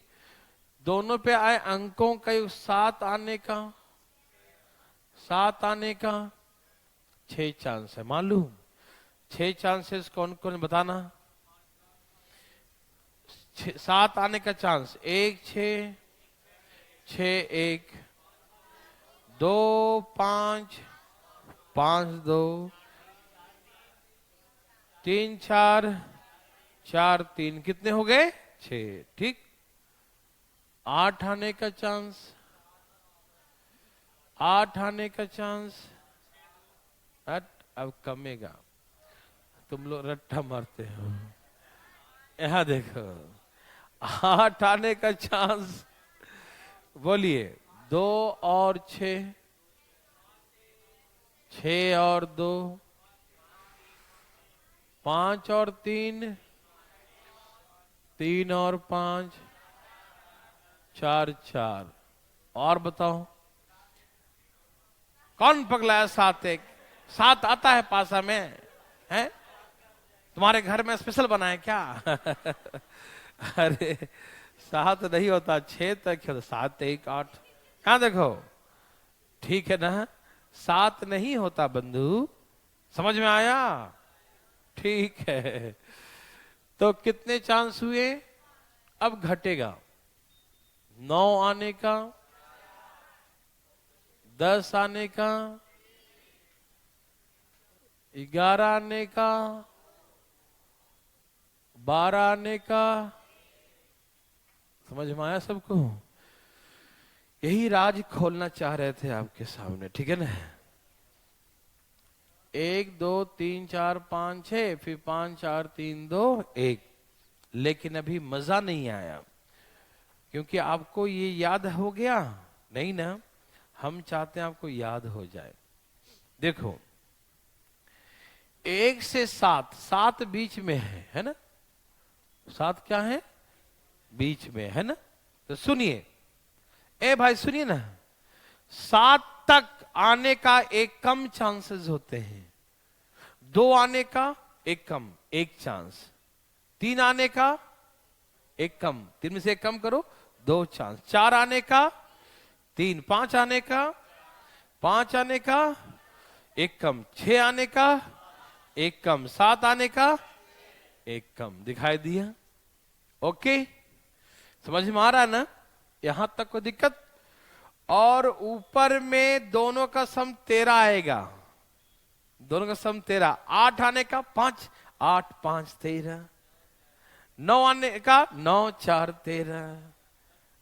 S1: दोनों पे आए अंकों का 7 आने का, 7 आने का 6 चांस है। मालूम 6 चांसेस कौन कौन बताना? 7 आने का चांस 1 6 6 1 2 5 5 2 3 4 4 3। कितने हो गए? 6। ठीक। 8 आने का चांस, 8 आने का चांस। अब कमेगा। तुम लोग रट्टा मारते हो। यहां देखो, 8 आने का चांस। बोलिए। 2 और 6, 6 और 2, 5 और 3, 3 और 5, 4 4। और बताओ कौन पगला है? 7 1 7 आता है पासा में? है तुम्हारे घर में स्पेशल बना है क्या? अरे 7 नहीं होता, 6 तक होता। 7 1 8। हाँ देखो, ठीक है ना? 7 नहीं होता बंधु। समझ में आया? ठीक है। तो कितने चांस हुए? अब घटेगा। 9 आने का, 10 आने का, 11 आने का, 12 आने का। समझ में आया सबको? यही राज खोलना चाह रहे थे आपके सामने। ठीक है ना? 1 2 3 4 5 6, फिर 5 4 3 2 1। लेकिन अभी मजा नहीं आया, क्योंकि आपको ये याद हो गया नहीं ना? हम चाहते हैं आपको याद हो जाए। देखो, 1 से 7, 7 बीच में है ना? 7 क्या है? बीच में है ना? तो सुनिए, ए भाई सुनिए ना, 7 तक आने का एक कम चांसेस होते हैं। 2 आने का एक कम, 1 चांस। 3 आने का एक कम, 3 में से 1 कम करो, 2 चांस। 4 आने का 3, 5 आने का 5 आने का एक कम, 6 आने का एक कम, 7 आने का एक कम। दिखाई दिया? ओके, समझ में आ रहा है ना? यहां तक कोई दिक्कत? और ऊपर में दोनों का सम 13 आएगा। दोनों का सम 13। 8 आने का 5, 8 5 13। 9 आने का 9 4 13।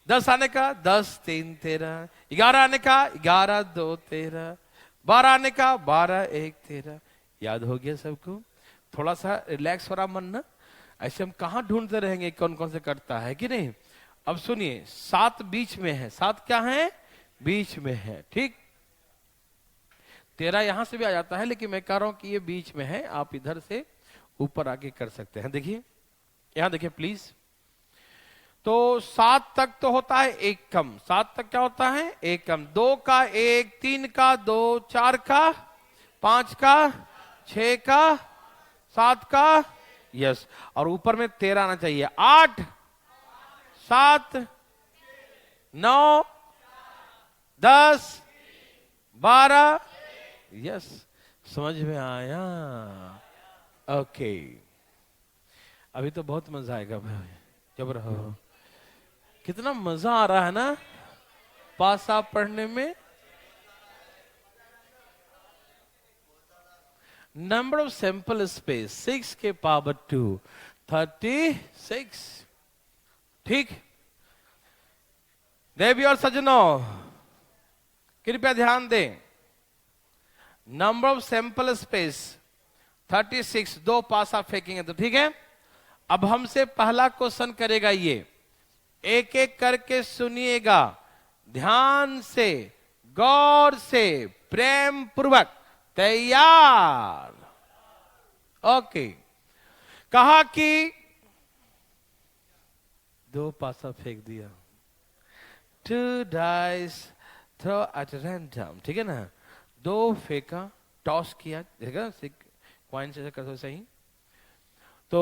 S1: 10 आने का 10 3 13। 11 आने का 11 2 13। 12 आने का 12 1 13। याद हो गया सबको? थोड़ा सा रिलैक्स हो रहा मन ना? ऐसे हम कहाँ ढूंढते रहेंगे कौन कौन से कटता है कि नहीं? अब सुनिए, 7 बीच में है, 7 क्या है? बीच में है, ठीक। 13 यहां से भी आ जाता है, लेकिन मैं कह रहा हूं कि ये बीच में है, आप इधर से ऊपर आगे कर सकते हैं। देखिए यहां देखिए प्लीज। तो 7 तक तो होता है एक कम, 7 तक क्या होता है? एक कम। 2 का 1, 3 का 2, 4 का, 5 का, 6 का, 7 का, यस। और ऊपर में 13 आना चाहिए। 8, 7, 9, 10, 12, यस। समझ में आया? ओके। अभी तो बहुत मजा आएगा भाई, जब रहो। कितना मजा आ रहा है ना पासा पढ़ने में। नंबर ऑफ सैंपल स्पेस 6 के पावर 2, 36, ठीक। देवी और सज्जनों कृपया ध्यान दें, नंबर ऑफ सैंपल स्पेस 36, 2 पासा फेंकेंगे तो ठीक है। अब हमसे पहला क्वेश्चन करेगा ये, एक एक करके सुनिएगा ध्यान से, गौर से, प्रेम पूर्वक। तैयार? ओके। कहा कि 2 पासा फेंक दिया, 2 dice थ्रो एट रैंडम, ठीक है ना? 2 फेंका, टॉस किया, देखा कॉइन से कर सही। तो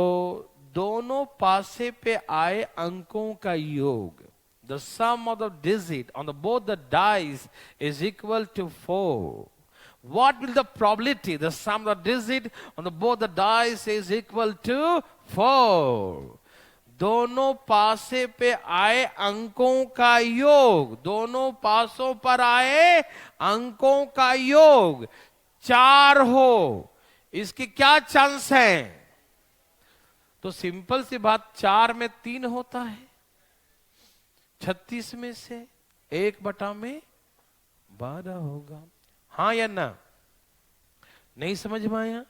S1: दोनों पासे पे आए अंकों का योग, the sum of the digit on the both the dice is equal to 4. What will the probability? The sum of the digit on the both the dice is equal to 4. दोनों पासे पे आए अंकों का योग, दोनों पासों पर आए अंकों का योग 4 हो, इसकी क्या चांस है? तो सिंपल सी बात, 4 में 3 होता है, 36 में से 1/12 होगा। हाँ या ना? नहीं समझ में आया?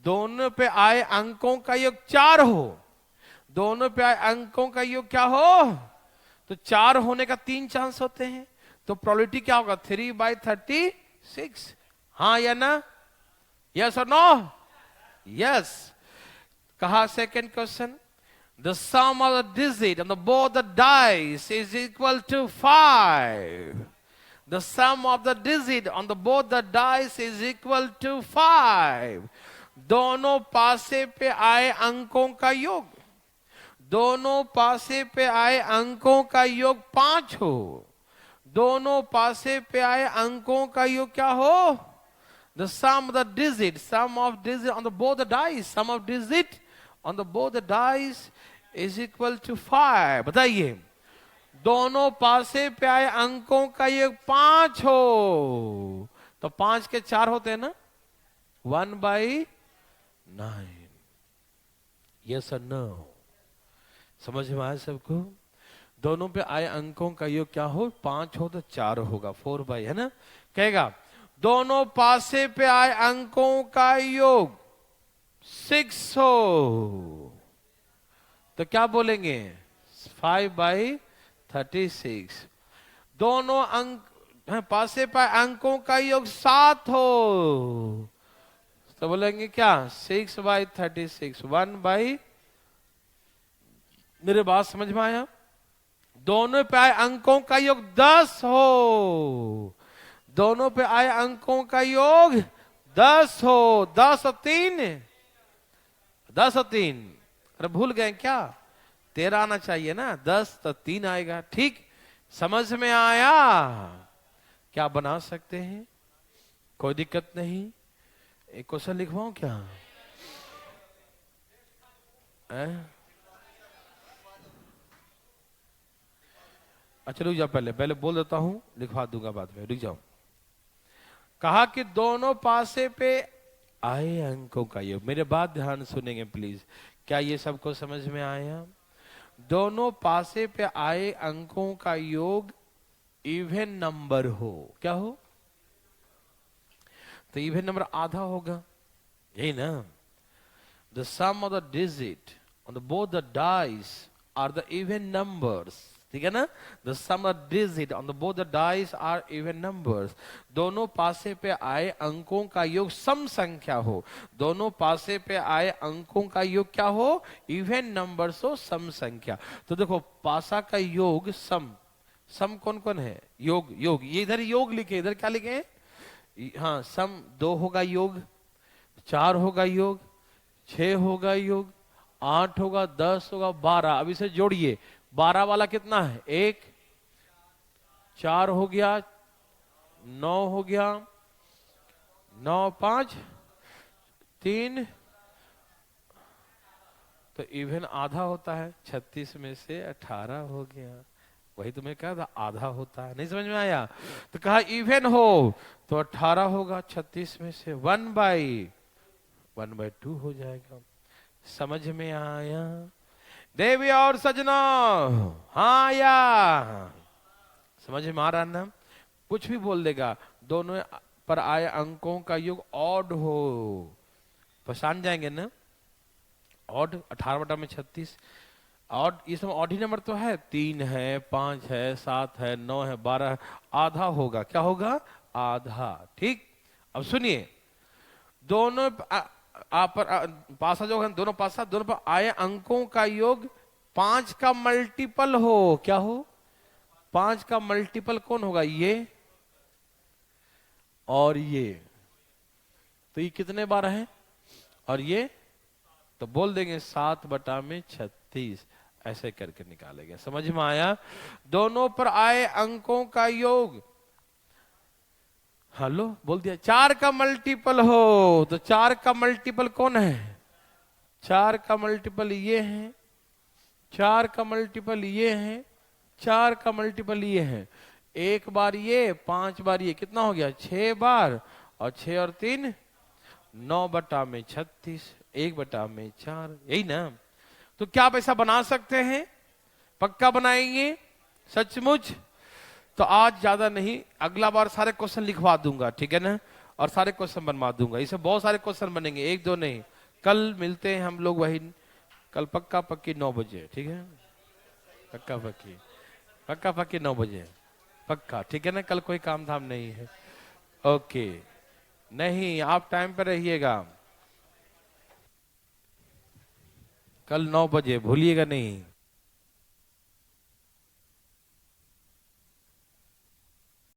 S1: दोनों पे आए अंकों का योग 4 हो, दोनों पे आए अंकों का योग क्या हो? तो 4 होने का 3 चांस होते हैं, तो प्रोबेबिलिटी क्या होगा? 3/36। हाँ या ना? यस और नो? यस। कहा second question, the sum of the digit on the both the dice is equal to 5. The sum of the digit on the both the dice is equal to 5. दोनों पासे पे आए अंकों का योग, दोनों पासे पे आए अंकों का योग 5 हो, दोनों पासे पे आए अंकों का योग क्या हो? The sum of the digit, sum of digit on the both the dice, sum of digit on the both the dice is equal to 5. बताइए, दोनों पासे पे आए अंकों का योग 5 हो, तो 5 के 4 होते हैं ना, 1/9। यस और नो? समझ में आया सबको? दोनों पे आए अंकों का योग क्या हो? 5 हो तो 4 होगा, 4/, है ना? कहेगा दोनों पासे पे आए अंकों का योग 6 हो, तो क्या बोलेंगे? 5/36। दोनों अंक पासे पे अंकों का योग 7 हो, तो बोलेंगे क्या? 6/36, 1/। मेरे बात समझ में आया? दोनों पे आए अंकों का योग 10 हो, दोनों पे आए अंकों का योग 10 हो, 10 और 3, 10 और 3, अरे भूल गए क्या? 13 आना चाहिए ना, 10 तो 3 आएगा, ठीक। समझ में आया? क्या बना सकते हैं, कोई दिक्कत नहीं। एक क्वेश्चन लिखवाऊं क्या? अच्छा रुक जाओ, पहले बोल देता हूं, लिखवा दूंगा बाद में, रुक जाओ। कहा कि दोनों पासे पे आए अंकों का योग, मेरे बात ध्यान सुनेंगे प्लीज। क्या ये सबको समझ में आया? दोनों पासे पे आए अंकों का योग इवन नंबर हो, क्या हो? तो इवन नंबर आधा होगा, यही ना, the sum of the digit on the both the dice are the even numbers, ठीक है ना, the sum of digit on the both the dice are even numbers, दोनों पासे पे आए अंकों का योग सम संख्या हो, दोनों पासे पे आए अंकों का योग क्या हो, इवन नंबर्स हो, सम संख्या। तो देखो पासा का योग सम, सम कौन कौन है, योग, योग, ये इधर योग लिखे, इधर क्या लिखे हैं, हाँ सम 2 होगा योग, 4 होगा योग, 6 होगा योग, 8 होगा, 10 होगा, 12। अब इसे जोड़िए, 12 वाला कितना है, 1, 4 हो गया, 9 हो गया, 9, 5, 3, तो इवन आधा होता है, 36 में से 18 हो गया। वही तुम्हें कहा था आधा होता है, नहीं समझ में आया, तो कहा इवन हो तो 18 होगा, 36 में से 1/2 हो जाएगा। समझ में आया देवी और सजना, हाँ या समझ में आ रहा ना, कुछ भी बोल देगा, दोनों पर आए अंकों का योग ऑड हो, पहचान जाएंगे ना, ऑड 18/36, ऑड ये सब ऑड ही नंबर तो है, 3 है, 5 है, 7 है, 9 है, 12 है, आधा होगा, क्या होगा, आधा। ठीक, अब सुनिए, दोनों पासा जो है, दोनों पासा, दोनों पर आए अंकों का योग 5 का मल्टीपल हो, क्या हो, 5 का मल्टीपल कौन होगा, ये और ये, तो ये कितने बार है, और ये तो बोल देंगे 7/36, ऐसे करके निकालेंगे। समझ में आया, दोनों पर आए अंकों का योग, हेलो बोल दिया, 4 का मल्टीपल हो, तो 4 का मल्टीपल कौन है, 4 का मल्टीपल ये है, 4 का मल्टीपल ये है, 4 का मल्टीपल ये है, 1 बार ये, 5 बार ये, कितना हो गया, 6 बार, और 6 और 3 9/36, 1/4, यही ना। तो क्या पैसा बना सकते हैं, पक्का बनाएंगे, सचमुच। तो आज ज्यादा नहीं, अगला बार सारे क्वेश्चन लिखवा दूंगा, ठीक है ना, और सारे क्वेश्चन बनवा दूंगा, इससे बहुत सारे क्वेश्चन बनेंगे, 1-2 नहीं। कल मिलते हैं हम लोग, वही कल पक्का पक्की 9 बजे, ठीक है, पक्का पक्की 9 बजे पक्का, ठीक है ना, कल कोई काम धाम नहीं है, ओके, नहीं आप टाइम पर रहिएगा, कल 9 बजे भूलिएगा नहीं।